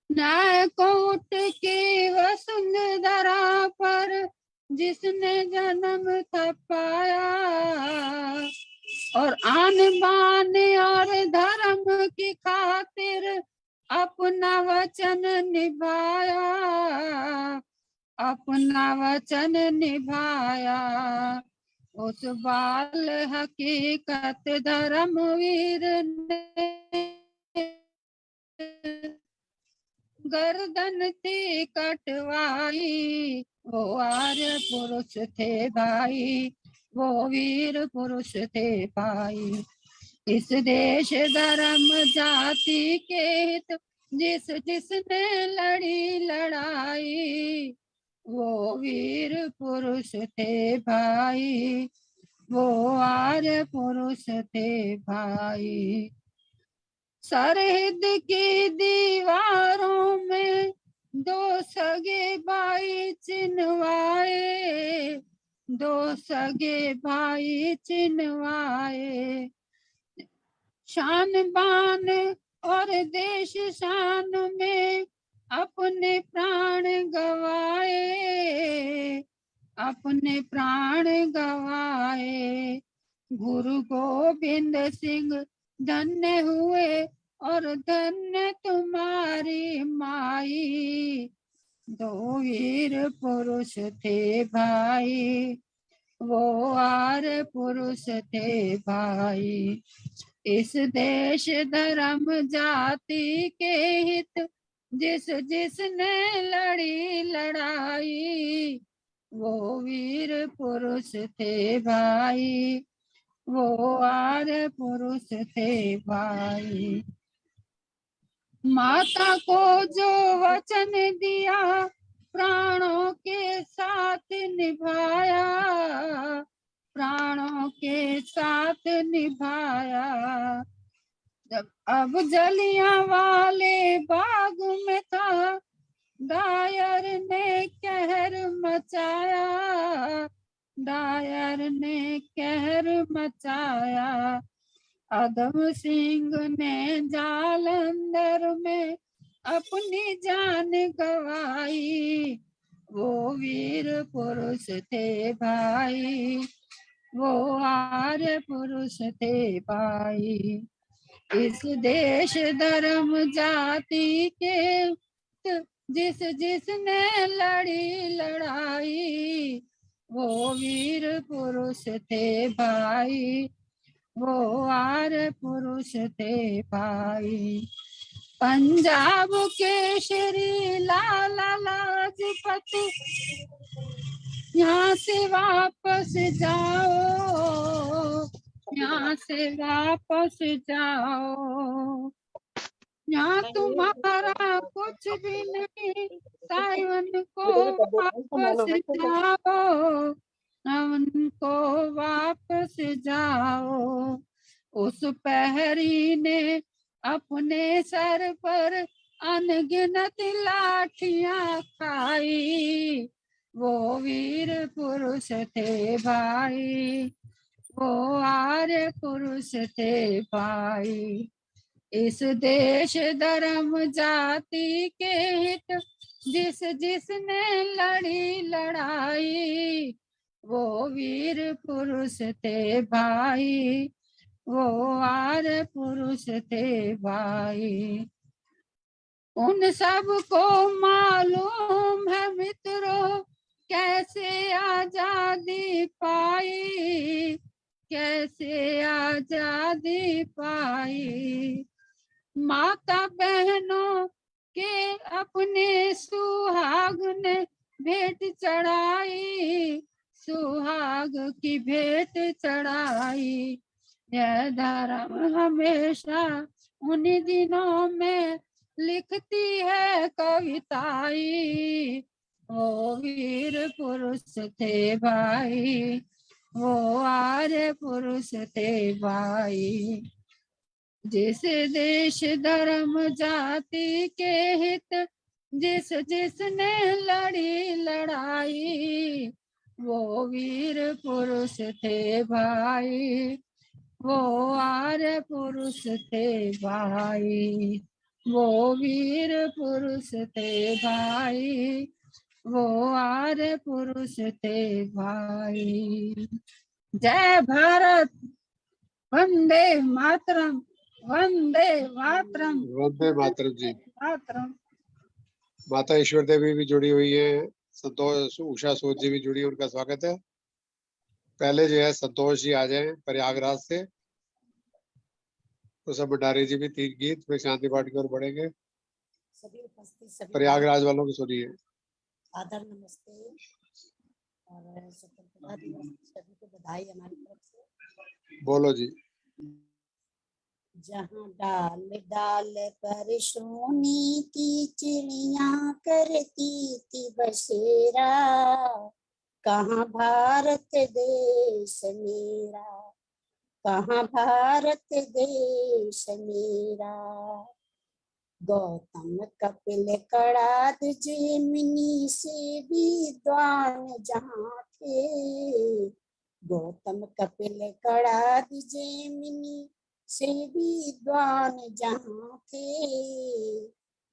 न्याय कोट की वसुंधरा पर जिसने जन्म थपाया, और आन बान और धर्म की खातिर अपना वचन निभाया, अपना वचन निभाया। उस बाल हकीकत धर्मवीर ने गर्दन थी कटवाई, वो आर्य पुरुष थे भाई, वो वीर पुरुष थे भाई। इस देश धर्म जाति के हित, जिसने लड़ी लड़ाई, वो वीर पुरुष थे भाई, वो आर्य पुरुष थे भाई। सरहद की दीवारों में दो सगे भाई चिन्हवाए, दो सगे भाई चिन्हवाए। शान बान और देश शान में अपने प्राण गवाए, अपने प्राण गवाए। गुरु गोविंद सिंह धन्य हुए और धन्य तुम्हारी माई। दो वीर पुरुष थे भाई, वो आर पुरुष थे भाई। इस देश धर्म जाति के हित जिस जिसने लड़ी लड़ाई, वो वीर पुरुष थे भाई, वो आर पुरुष थे भाई। माता को जो वचन दिया प्राणों के साथ निभाया, प्राणों के साथ निभाया। जब अब जलियांवाले बाग में था, डायर ने कहर मचाया, डायर ने कहर मचाया। आदम सिंह ने जालंधर में अपनी जान गवाई, वो वीर पुरुष थे भाई, वो आर्य पुरुष थे भाई। इस देश धर्म जाति के जिस जिसने लड़ी लड़ाई, वो वीर पुरुष थे भाई, वो आर्य पुरुष थे भाई। पंजाब केसरी लाला लाजपत यहाँ से वापस जाओ, यहाँ से वापस जाओ। यहाँ तुम्हारा कुछ भी नहीं, सावन को वापस जाओ, सावन को वापस जाओ। उस पहरी ने अपने सर पर अनगिनत लाठियां खाई, वो वीर पुरुष थे भाई, वो आर्य पुरुष थे भाई। इस देश धर्म जाति के हित जिस जिसने लड़ी लड़ाई, वो वीर पुरुष थे भाई, वो आर्य पुरुष थे भाई। उन सब को मालूम है मित्रों, कैसे आजादी पाई, कैसे आजादी पाई। माता बहनों के अपने सुहाग ने भेंट चढ़ाई, सुहाग की भेंट चढ़ाई। यह धर्म हमेशा उन्हीं दिनों में लिखती है कविताई, वो वीर पुरुष थे भाई, वो आर्य पुरुष थे भाई। जिस देश धर्म जाति के हित जिस जिसने लड़ी लड़ाई, वो वीर पुरुष थे भाई, वो आर्य पुरुष थे भाई, वो वीर पुरुष थे भाई, वो आर्य पुरुष थे भाई। जय भारत, वंदे मातरम, वंदे मातरम, वंदे मातरम जी। मातरम। माता ईश्वर देवी भी जुड़ी हुई है, संतोष उषा सूद जी भी जुड़ी है, उनका स्वागत है। पहले जो है संतोष जी आ जाए प्रयागराज से, तो सब भंडारी जी भी 3 गीत फिर शांति पाठ की ओर बढ़ेंगे। सभी उपस्थित सभी प्रयागराज वालों की सुनिए। आदर नमस्ते और स्वतंत्रता दिवस सभी को बधाई हमारी तरफ से। बोलो जी। जहाँ डाल डाल पर सोने की चिड़िया करती थी बसेरा, कहाँ भारत देश मेरा, कहाँ भारत देश मेरा। गौतम कपिल कड़ाद जेमिनी से विद्वान जहाँ थे। गौतम कपिल कड़ाद जेमिनी से विद्वान जहाँ थे।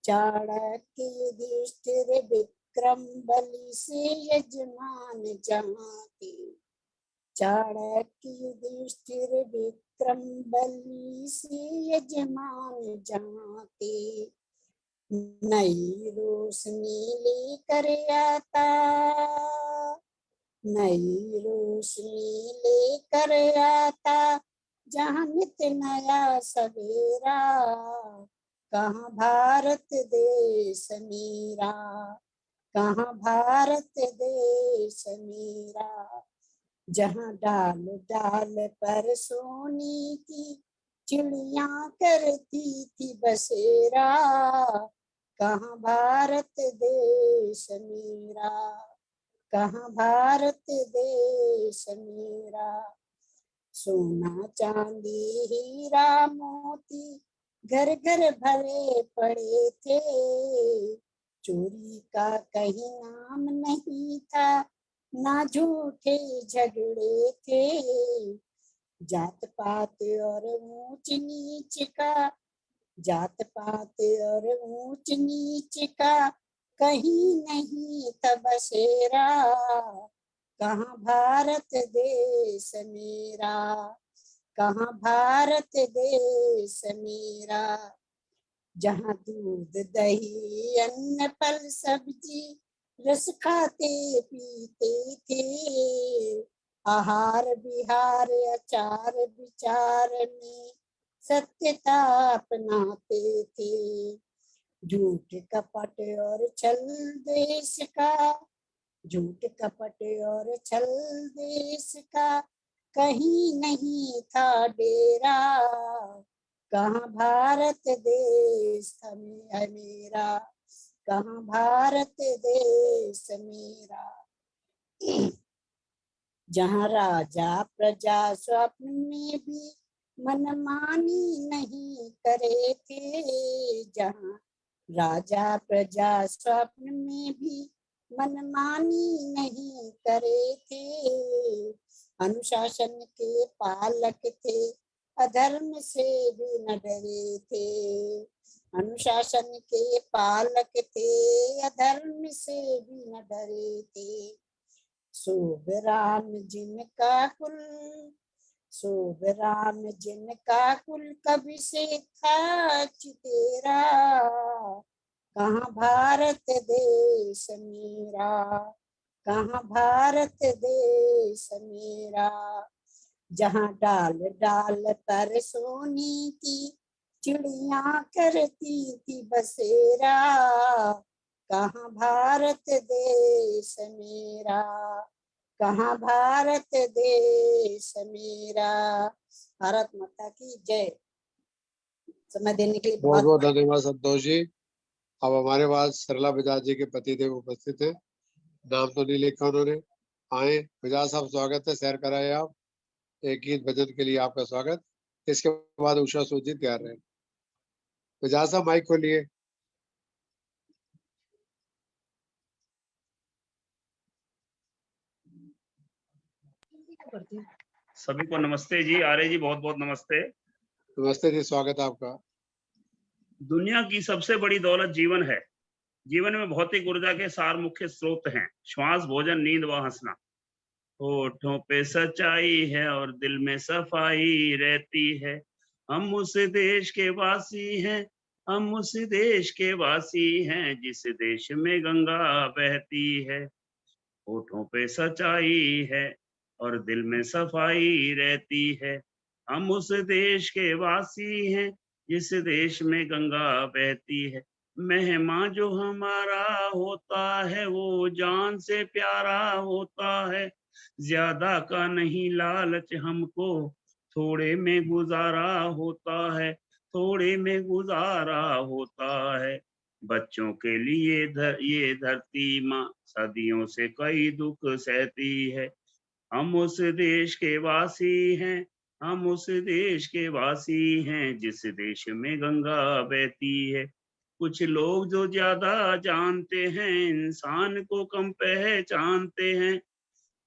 चाणक्य युधिष्ठिर विक्रम बलि से यजमान जहाँ थे। चाणक्य युधिष्ठिर विक्रम बलि से यजमान जहाँ थे। नई रोशनी लेकर आता, नई रोशनी लेकर आता जहाँ नित नया सवेरा। कहाँ भारत देश मेरा, कहाँ भारत देश मेरा। जहाँ डाल डाल पर सोने की चिड़िया करती थी बसेरा। कहाँ भारत देश मेरा, कहाँ भारत देश मेरा। सोना चांदी हीरा मोती घर घर भरे पड़े थे। चोरी का कहीं नाम नहीं था, ना झूठे झगड़े थे। जात पात और ऊंच नीच का, जात पात और ऊंच नीच का कहीं नहीं था बसेरा। कहाँ भारत देश मेरा, कहाँ भारत देश मेरा। जहाँ दूध दही अन्न फल सब्जी रस खाते पीते थे। आहार विहार आचार विचार में सत्यता अपनाते थे। झूठ कपट और छल देश का, झूठ कपट और छल देश का कहीं नहीं था डेरा। कहाँ भारत देश है मेरा, कहाँ भारत देश मेरा। जहाँ राजा प्रजा स्वप्न में भी मनमानी नहीं करे थे। जहाँ राजा प्रजा स्वप्न में भी मनमानी नहीं करे थे। अनुशासन के पालक थे, अधर्म से भी न डरे थे। अनुशासन के पालक थे, अधर्म से भी न डरे थे। शोभ राम जिनका कुल, शोभ राम जिनका कुल कभी से था चितेरा। कहाँ भारत देश मेरा, कहाँ भारत देश मेरा। जहाँ डाल डाल पर सोने की चिड़िया करती थी बसेरा। कहाँ भारत देश मेरा, कहाँ भारत देश मेरा। भारत माता की जय। समय देने के लिए बहुत बहुत धन्यवाद संतोष जी। अब हमारे पास सरला बजाज जी के पतिदेव उपस्थित हैं। नाम तो नहीं लिखा उन्होंने, आए। बजाज साहब स्वागत है, शेयर कराए आप। एक गीत भजन के लिए आपका स्वागत। इसके बाद उषा सूद जी तैयार रहे। बजाज साहब माइक खोलिए। सभी को नमस्ते जी। आर्य जी बहुत बहुत नमस्ते। नमस्ते जी, स्वागत है आपका। दुनिया की सबसे बड़ी दौलत जीवन है। जीवन में भौतिक ऊर्जा के 4 मुख्य स्रोत हैं: श्वास, भोजन, नींद व हंसना। होठों पे सच्चाई है और दिल में सफाई रहती है। हम उस देश के वासी हैं, हम उस देश के वासी हैं जिस देश में गंगा बहती है। होठों पे सच्चाई है और दिल में सफाई रहती है। हम उस देश के वासी हैं जिस देश में गंगा बहती है। मेहमान जो हमारा होता है वो जान से प्यारा होता है। ज्यादा का नहीं लालच हमको, थोड़े में गुजारा होता है, थोड़े में गुजारा होता है। बच्चों के लिए ये धरती माँ सदियों से कई दुख सहती है। हम उस देश के वासी हैं, हम उस देश के वासी हैं जिस देश में गंगा बहती है। कुछ लोग जो ज्यादा जानते हैं इंसान को कम पहचानते हैं।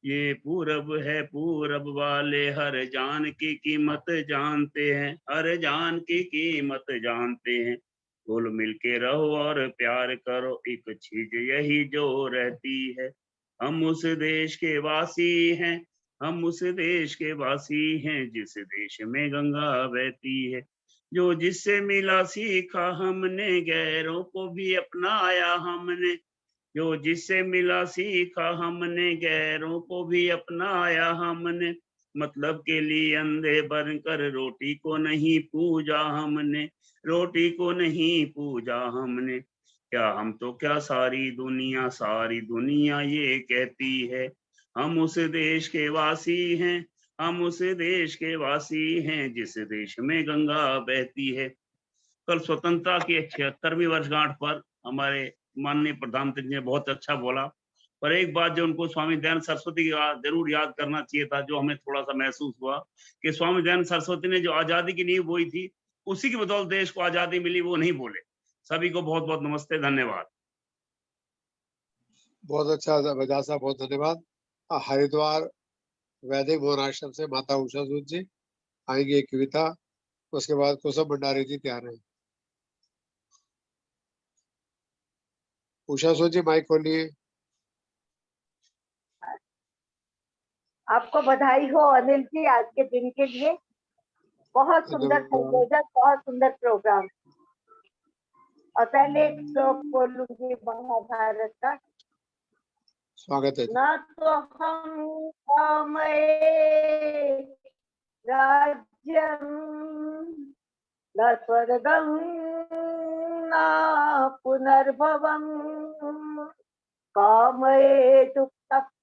ये पूरब है, पूरब वाले हर जान की कीमत जानते हैं, हर जान की कीमत जानते हैं। घुल मिल के रहो और प्यार करो, एक चीज यही जो रहती है। हम उस देश के वासी हैं, हम उस देश के वासी हैं जिस देश में गंगा बहती है। जो जिससे मिला सीखा हमने, गैरों को भी अपनाया हमने। जो जिससे मिला सीखा हमने, गैरों को भी अपनाया हमने। मतलब के लिए अंधे बनकर रोटी को नहीं पूजा हमने, रोटी को नहीं पूजा हमने। क्या हम तो क्या सारी दुनिया ये कहती है। हम उस देश के वासी हैं, हम उस देश के वासी हैं जिस देश में गंगा बहती है। कल स्वतंत्रता की 76वीं वर्षगांठ पर हमारे माननीय प्रधानमंत्री ने बहुत अच्छा बोला, पर एक बात जो उनको स्वामी दयानंद सरस्वती की जरूर याद करना चाहिए था, जो हमें थोड़ा सा महसूस हुआ कि स्वामी दयानंद सरस्वती ने जो आजादी की नींव बोई थी, उसी की बदौलत देश को आजादी मिली, वो नहीं बोले। सभी को बहुत बहुत नमस्ते, धन्यवाद। बहुत अच्छा बजाज साहब, बहुत धन्यवाद। हरिद्वार वैदिक भवन आश्रम से माता उषा सूद जी आएंगी एक कविता, उसके बाद कुसुम भंडारी जी तैयार हैं। उषा सूद जी माइक खोलिए। आपको बधाई हो अनिल जी आज के दिन के लिए। बहुत सुंदर संयोजन, बहुत सुंदर प्रोग्राम। और पहले एक श्लोक बोलूंगी महाभारत का। स्वागत है। न तो हम कामये राज्यम न स्वर्गम न पुनर्भवम कामये दुःखनाशनम।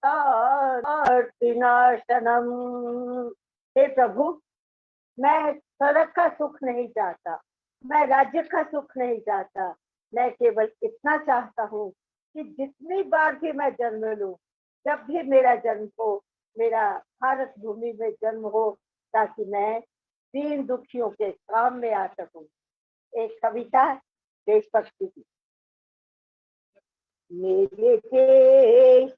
हे प्रभु, मैं स्वर्ग का सुख नहीं चाहता, मैं राज्य का सुख नहीं चाहता। मैं केवल इतना चाहता हूँ कि जितनी बार भी मैं जन्म लूं, जब भी मेरा जन्म हो, मेरा भारत भूमि में जन्म हो, ताकि मैं दीन दुखियों के काम में आ सकूं। एक कविता देशभक्ति की। मेरे देश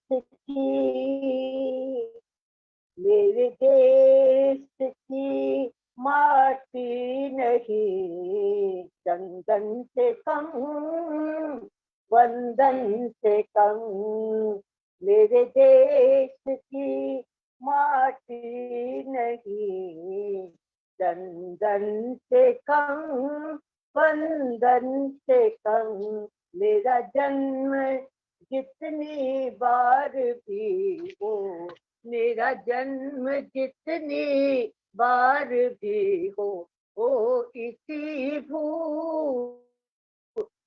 की माटी नहीं, चंदन से कम वंदन से कम। मेरे देश की माटी नहीं, चंदन से कम वंदन से कम। मेरा जन्म जितनी बार भी हो, मेरा जन्म जितनी बार भी हो, इसी भू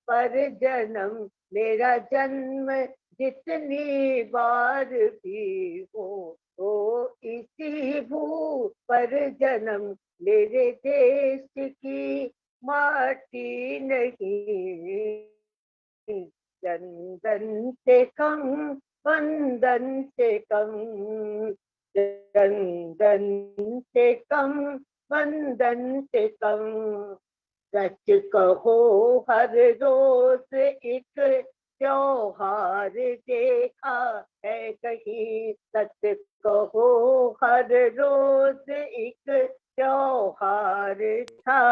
पर जन्म। मेरा जन्म जितनी बार भी हो, इसी भू पर जन्म। मेरे देश की माटी नहीं, चंदन से कम वंदन से कम। चंदन से कम वंदन से कम। सच कहो हर रोज एक त्योहार देखा है कहीं। सच कहो हर रोज एक त्योहार था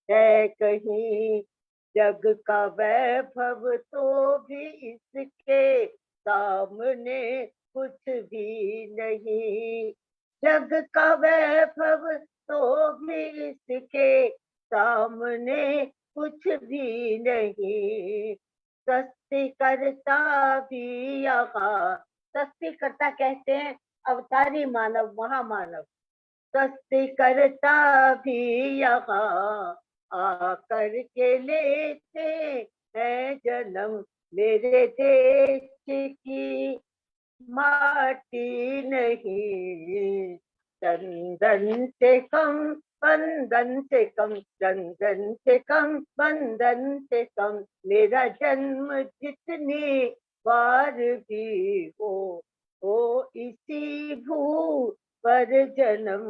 है कहीं। जग का वैभव तो भी इसके सामने कुछ भी नहीं। जग का वैभव तो भी इसके सामने कुछ भी नहीं। सृष्टिकर्ता भी यहाँ, सृष्टिकर्ता कहते हैं अवतारी मानव, महामानव। सृष्टिकर्ता भी यहाँ आकर के लेते हैं जन्म। मेरे देश की माटी नहीं, चंदन से कम बंधन से कम। चंदन से कम बंधन से कम। मेरा जन्म जितनी बार भी हो इसी भू पर जन्म।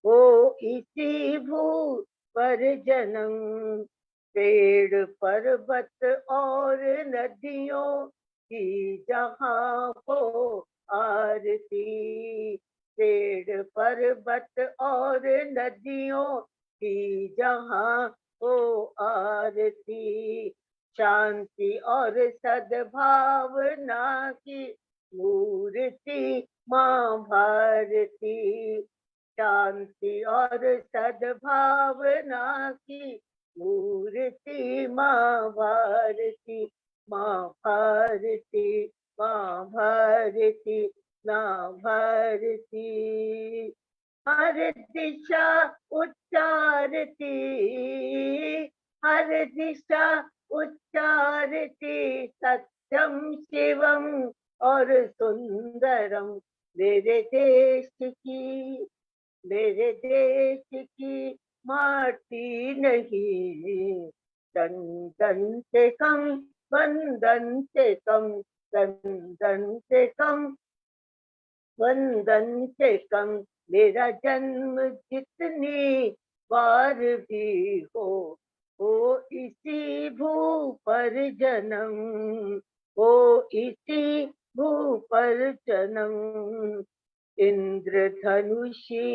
हो इसी भू पर जन्म। पेड़ पर्वत और नदियों की जहाँ हो आरती, पेड़ पर्वत और नदियों की जहाँ हो आरती, शांति और सद्भावना की मूर्ति माँ भारती, शांति और सद्भावना की मूर्ति माँ भारती, माँ भारती, माँ भारती, माँ भारती। हर दिशा उच्चारती, हर दिशा उच्चारती, सत्यम शिवम और सुंदरम, मेरे देश की माटी नहीं, तन तन से कम बंधन से कम, तन तन से कम बंधन से कम, मेरा जन्म जितनी बार भी हो इसी भू पर जन्म, हो इसी भू पर जन्म। इंद्रधनुषी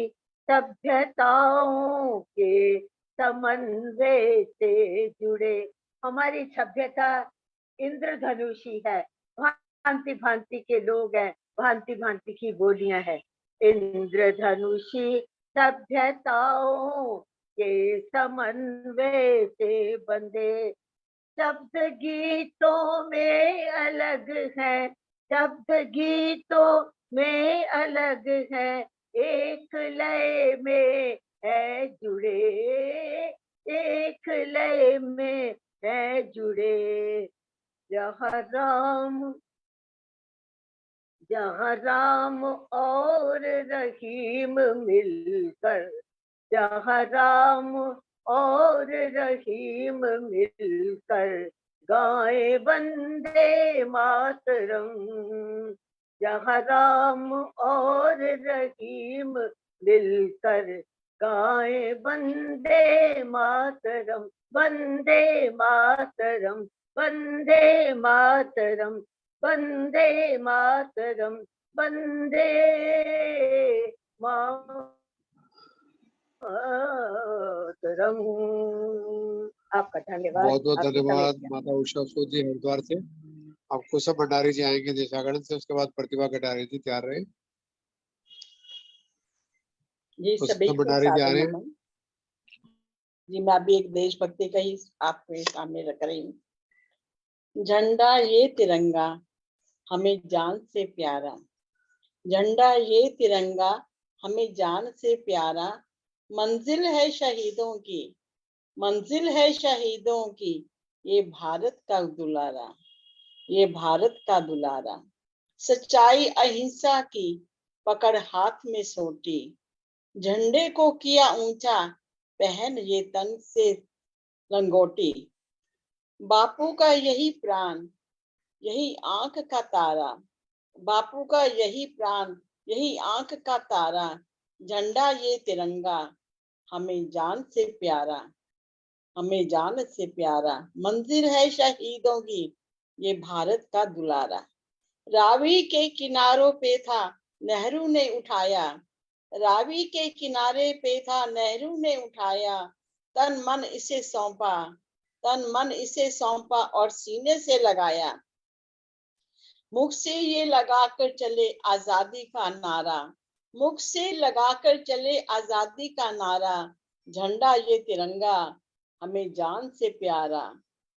सभ्यताओं के समन्वय से जुड़े, हमारी सभ्यता इंद्रधनुषी है, भांति भांति के लोग हैं, भांति भांति की बोलियां हैं। इंद्रधनुषी सभ्यताओं के समन्वय से बंधे, शब्द गीतों में अलग है, शब्द गीतों में अलग है, एक लय में है जुड़े, एक लय में है जुड़े। जहाँ राम और रहीम मिलकर, जहाँ राम और रहीम मिलकर गाए वंदे मातरम, जहाँ राम और रहीम मिलकर गाए वंदे मातरम, वंदे मातरम, वंदे मातरम, वंदे मातरम, वंदे मातरम। आपका धन्यवाद। बहुत बहुत आपके धन्यवाद समय माता उषा सूद जी हरिद्वार से। अब कुसुम भंडारी जी आएंगे देशागण से, उसके बाद प्रतिभा कटारे जी तैयार रहे। जी सभी कुसुम को भंडारी जी आ सादर रहे हैं। नमन। जी मैं अभी एक देशभक्ति का ही आपके सामने रख रही हूँ। झंडा ये तिरंगा हमें जान से प्यारा, झंडा ये तिरंगा हमें जान से प्यारा, मंजिल है शहीदों की, मंजिल है शहीदों की, ये भारत का दुलारा, ये भारत का दुलारा। सच्चाई अहिंसा की पकड़ हाथ में सोटी, झंडे को किया ऊंचा पहन ये तन से लंगोटी। बापू का यही प्राण, यही आंख का तारा, बापू का यही प्राण, यही आंख का तारा, झंडा ये तिरंगा हमें जान से प्यारा, हमें जान से प्यारा। मंजिल है शहीदों की, ये भारत का दुलारा। रावी के किनारों पे था नेहरू ने उठाया, रावी के किनारे पे था नेहरू ने उठाया, तन मन इसे सौंपा, तन मन इसे सौंपा और सीने से लगाया। मुख से ये लगाकर चले आजादी का नारा, मुख से लगाकर चले आजादी का नारा, झंडा ये तिरंगा हमें जान से प्यारा।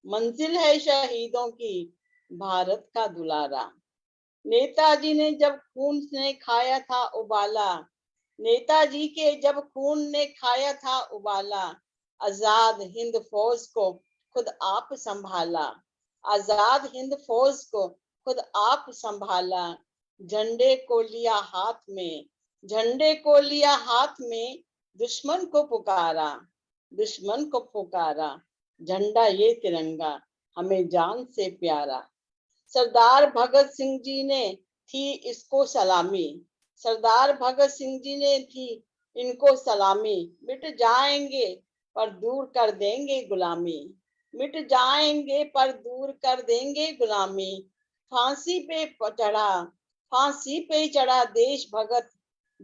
मंजिल है शहीदों की, भारत का दुलारा। नेताजी ने जब खून ने खाया था उबाला, नेताजी के जब खून ने खाया था उबाला, आजाद हिंद फौज को खुद आप संभाला, आजाद हिंद फौज को खुद आप संभाला। झंडे को लिया हाथ में, झंडे को लिया हाथ में, दुश्मन को पुकारा, दुश्मन को पुकारा, झंडा ये तिरंगा हमें जान से प्यारा। सरदार भगत सिंह जी ने थी इसको सलामी, सरदार भगत सिंह जी ने थी इनको सलामी, मिट जाएंगे पर दूर कर देंगे गुलामी, मिट जाएंगे पर दूर कर देंगे गुलामी। फांसी पे चढ़ा देश भगत,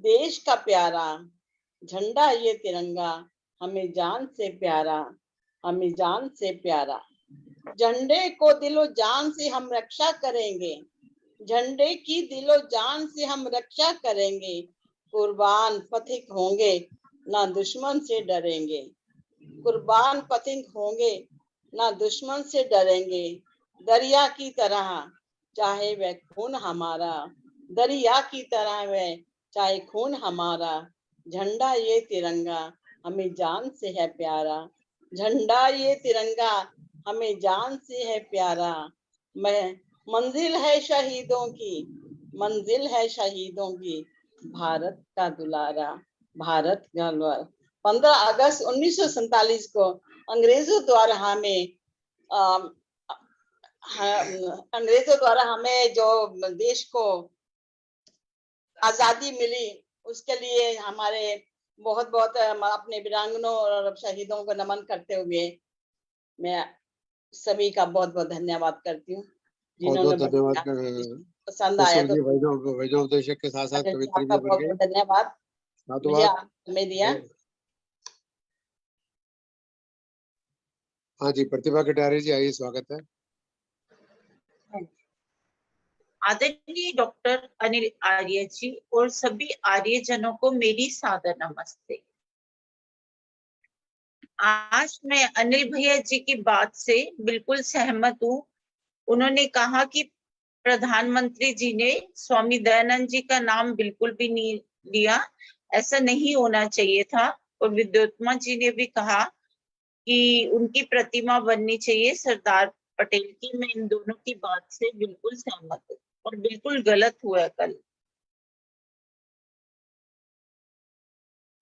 देश का प्यारा। झंडा ये तिरंगा हमें जान से प्यारा, हमें जान से प्यारा। झंडे को दिलो जान से हम रक्षा करेंगे, झंडे की दिलो जान से हम रक्षा करेंगे। कुर्बान पथिक होंगे ना दुश्मन से डरेंगे, कुर्बान पथिक होंगे ना दुश्मन से डरेंगे। दरिया की तरह चाहे वह खून हमारा, दरिया की तरह वह चाहे खून हमारा। झंडा ये तिरंगा हमें जान से है प्यारा, झंडा ये तिरंगा हमें जान से है प्यारा। मैं मंजिल है शहीदों की, मंजिल है शहीदों की, भारत का दुलारा, भारत का दुलारा। 15 अगस्त 1947 को अंग्रेजों द्वारा हमें जो देश को आजादी मिली, उसके लिए हमारे बहुत बहुत अपने वीरांगनों और शहीदों को नमन करते हुए मैं सभी का बहुत बहुत धन्यवाद करती हूँ जिन्होंने धन्यवाद पसंद आया। तो वैज्ञानिक के साथ साथ कवित्री भी बन गई। धन्यवाद मुझे आपने दिया। हाँ जी, प्रतिभा कटारे जी आइए, स्वागत है। आदरणीय डॉक्टर अनिल आर्य जी और सभी आर्यजनों को मेरी सादर नमस्ते। आज मैं अनिल भैया जी की बात से बिल्कुल सहमत हूँ। उन्होंने कहा कि प्रधानमंत्री जी ने स्वामी दयानंद जी का नाम बिल्कुल भी नहीं लिया, ऐसा नहीं होना चाहिए था। और विद्योत्मा जी ने भी कहा कि उनकी प्रतिमा बननी चाहिए सरदार पटेल की। मैं इन दोनों की बात से बिल्कुल सहमत हूँ और बिल्कुल गलत हुआ कल।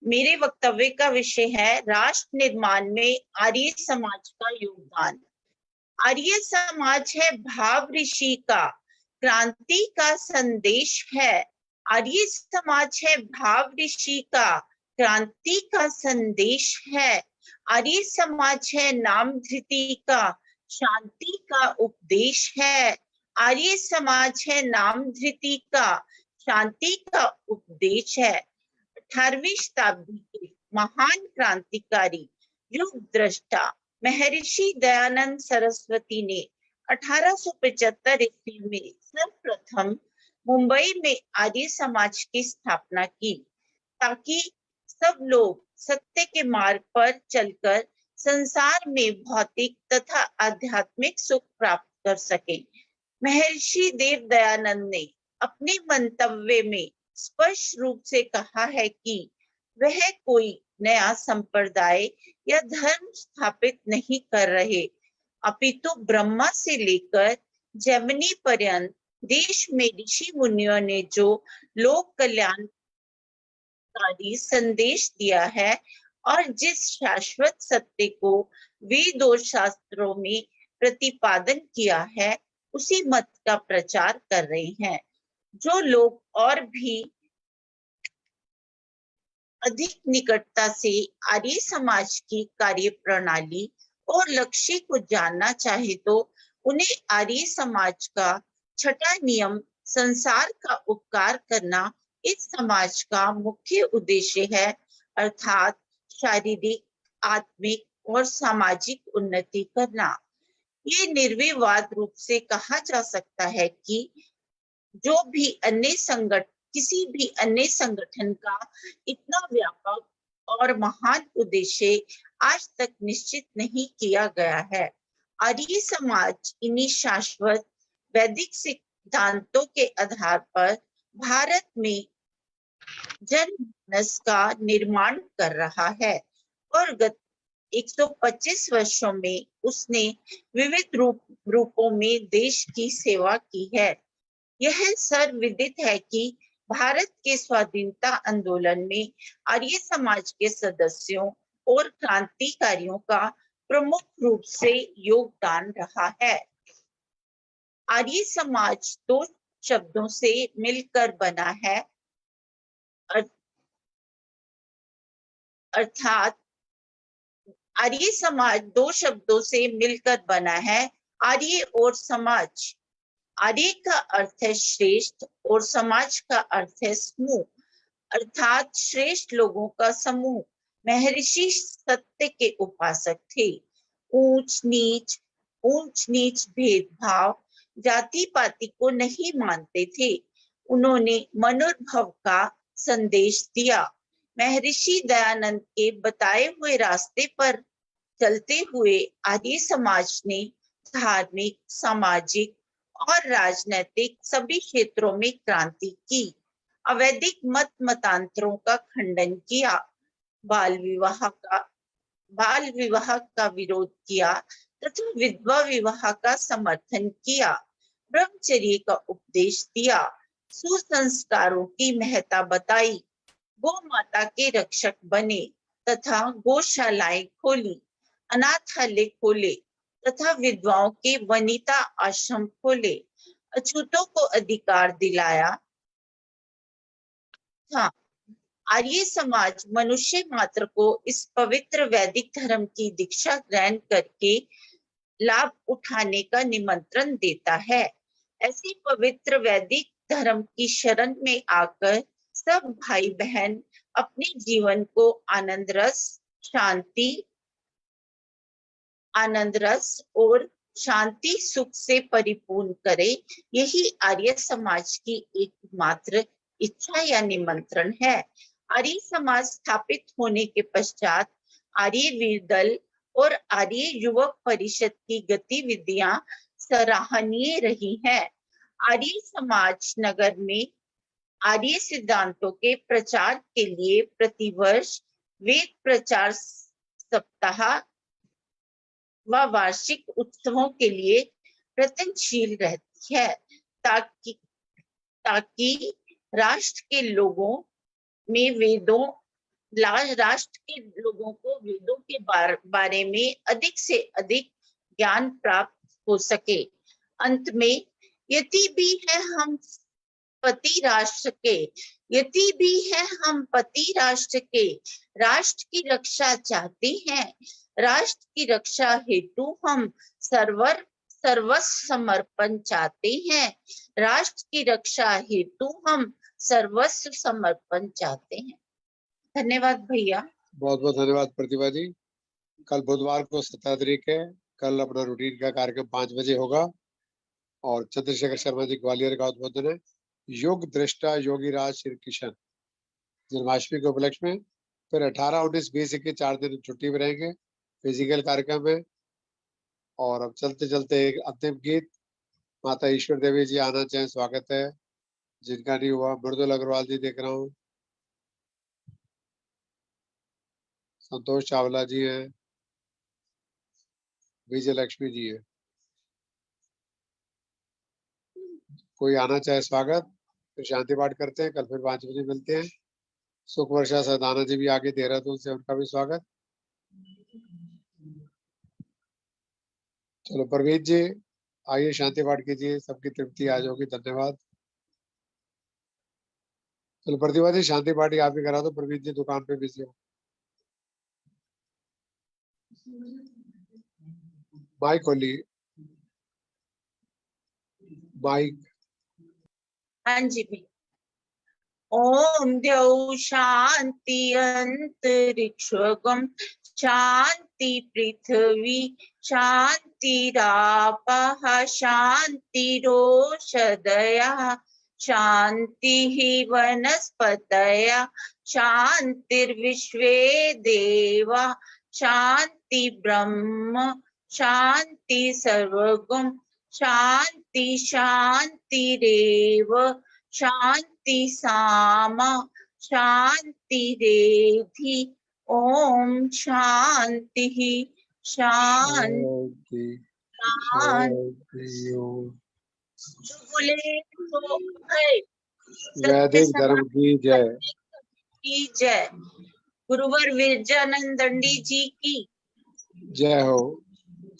मेरे वक्तव्य का विषय है राष्ट्र निर्माण में आर्य समाज का योगदान। आर्य समाज है भाव ऋषि का, क्रांति का संदेश है। आर्य समाज है भाव ऋषि का, क्रांति का संदेश है। आर्य समाज है नाम धृति का, शांति का उपदेश है। आर्य समाज है नाम धृति का, शांति का उपदेश है। 18वीं शताब्दी के महान क्रांतिकारी युग दृष्टा महर्षि दयानंद सरस्वती ने 1875 ईस्वी में सर्वप्रथम मुंबई में आर्य समाज की स्थापना की ताकि सब लोग सत्य के मार्ग पर चलकर संसार में भौतिक तथा आध्यात्मिक सुख प्राप्त कर सके। महर्षि देव दयानंद ने अपने मंतव्य में स्पष्ट रूप से कहा है कि वह कोई नया संप्रदाय या धर्म स्थापित नहीं कर रहे, अपितु ब्रह्मा से लेकर जैमिनी पर्यंत देश में ऋषि मुनियों ने जो लोक कल्याणकारी संदेश दिया है और जिस शाश्वत सत्य को वेद और शास्त्रों में प्रतिपादन किया है, उसी मत का प्रचार कर रहे हैं। जो लोग और भी अधिक निकटता से आर्य समाज की कार्य प्रणाली और लक्ष्य को जानना चाहे तो उन्हें आर्य समाज का छठा नियम संसार का उपकार करना इस समाज का मुख्य उद्देश्य है, अर्थात शारीरिक, आत्मिक और सामाजिक उन्नति करना। ये निर्विवाद रूप से कहा जा सकता है कि जो भी किसी भी अन्य संगठन का इतना व्यापक और महान उद्देश्य आज तक निश्चित नहीं किया गया है। आर्य समाज इन्हीं शाश्वत वैदिक सिद्धांतों के आधार पर भारत में जनमानस का निर्माण कर रहा है और गत 125 वर्षों में उसने विविध रूपों में देश की सेवा की है। यह सर्वविदित है कि भारत के स्वाधीनता आंदोलन में आर्य समाज के सदस्यों और क्रांतिकारियों का प्रमुख रूप से योगदान रहा है। आर्य समाज दो शब्दों से मिलकर बना है, अर्थात आर्य समाज दो शब्दों से मिलकर बना है, आर्य और समाज। आर्य का अर्थ है श्रेष्ठ और समाज का अर्थ है समूह, अर्थात श्रेष्ठ लोगों का समूह। महर्षि सत्य के उपासक थे। ऊंच नीच भेदभाव जाति पाति को नहीं मानते थे। उन्होंने मनोभाव का संदेश दिया। महर्षि दयानंद के बताए हुए रास्ते पर चलते हुए आर्य समाज ने धार्मिक, सामाजिक और राजनीतिक सभी क्षेत्रों में क्रांति की। अवैधिक मतांतरों का खंडन किया, बाल विवाह का विरोध किया तथा विधवा विवाह का समर्थन किया। ब्रह्मचर्य का उपदेश दिया, सुसंस्कारों की महत्ता बताई, गौ माता के रक्षक बने तथा गौशालाएं खोली, अनाथालय खोले तथा विधवाओं के वनिता आश्रम खोले, अछूतों को अधिकार दिलाया था। आर्य समाज मनुष्य मात्र को इस पवित्र वैदिक धर्म की दीक्षा ग्रहण करके लाभ उठाने का निमंत्रण देता है। ऐसी पवित्र वैदिक धर्म की शरण में आकर सब भाई बहन अपने जीवन को आनंद रस और शांति सुख से परिपूर्ण करे, यही आर्य समाज की एकमात्र इच्छा या निमंत्रण है। आर्य समाज स्थापित होने के पश्चात आर्य वीर दल और आर्य युवक परिषद की गतिविधियां सराहनीय रही हैं। आर्य समाज नगर में आर्य सिद्धांतों के प्रचार के लिए प्रतिवर्ष वेद प्रचार सप्ताह व वार्षिक उत्सवों के लिए प्रयत्नशील रहती है, ताकि राष्ट्र के लोगों को वेदों के बारे में अधिक से अधिक ज्ञान प्राप्त हो सके। अंत में यदि भी है हम पति राष्ट्र के राष्ट्र की रक्षा चाहते हैं, राष्ट्र की रक्षा हेतु हम सर्वस्व समर्पण चाहते हैं, राष्ट्र की रक्षा हेतु हम सर्वस्व समर्पण चाहते हैं। धन्यवाद भैया। बहुत बहुत धन्यवाद प्रतिभा जी। कल बुधवार को 17 तारीख है। कल अपना रूटीन का कार्यक्रम 5 बजे होगा और चंद्रशेखर शर्मा जी ग्वालियर का उद्बोधन है। योग दृष्टा योगी राज श्री किशन जन्माष्टमी के उपलक्ष्य में। फिर 18, 19, 20, 21 4 दिन छुट्टी में रहेंगे, फिजिकल कार्यक्रम है। और अब चलते चलते एक अंतिम गीत, माता ईश्वर देवी जी आना चाहें, स्वागत है। जिनका नहीं हुआ, मृदुल अग्रवाल जी देख रहा हूँ, संतोष चावला जी है, विजय लक्ष्मी जी है। कोई आना चाहे स्वागत। फिर शांति पाठ करते हैं, कल फिर 5 बजे मिलते हैं। सुख वर्षा सदाना जी भी आगे देहरादून से, उनका भी स्वागत। चलो परवीन जी आइए, शांति पाठ कीजिए, सबकी तृप्ति आ जाएगी। धन्यवाद। चलो प्रतिभा जी शांति पाठ आप ही करा दो, परवीन जी दुकान पे बिजी हो। माइक खोलिए, माइक। हाँ जी भी। ओम द्यौ शांति अंतरिक्षगम शांति पृथ्वी शांतिरापः शांतिरोषधयः शांतिः वनस्पतयः शांतिर्विश्वे देवा शांति ब्रह्म शांति सर्वगम शांति शांतिरेव शांति सामा शांतिरेधि। ओम शांति शांति वैदिक धर्म की जय। जय। गुरुवर विरजानंद दंडी जी की जय हो।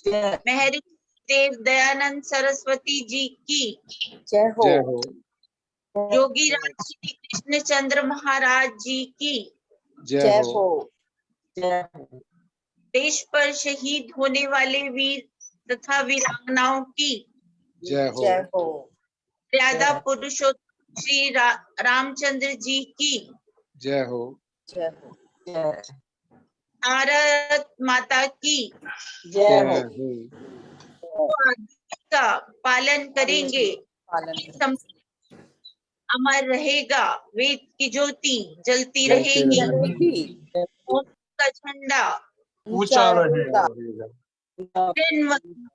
महर्षि देव दयानंद सरस्वती जी की जय हो। जय हो। योगी राज श्री कृष्णचंद्र महाराज जी की जय हो। देश पर शहीद होने वाले वीर तथा वीरांगनाओं की जय हो। जय हो। मर्यादा पुरुषोत्तम श्री रामचंद्र जी की जय हो। जय हो। जय भारत माता की जय हो। का पालन करेंगे, पालन अमर रहेगा, वेद की ज्योति जलती जलती रहेगी, रहेगी, ओम का झंडा ऊंचा रहेगा।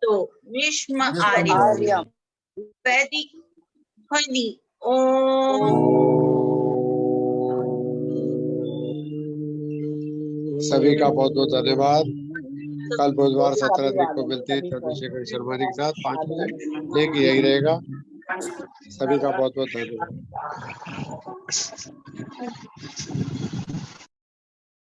तो विश्व आर्यम आर्य वैदिक ध्वनि ओम। सभी का बहुत बहुत धन्यवाद। कल बुधवार 17 तारीख को मिलते हैं चंद्रशेखर शर्मा जी के साथ 5 बजे। एक यही रहेगा। सभी का बहुत बहुत धन्यवाद।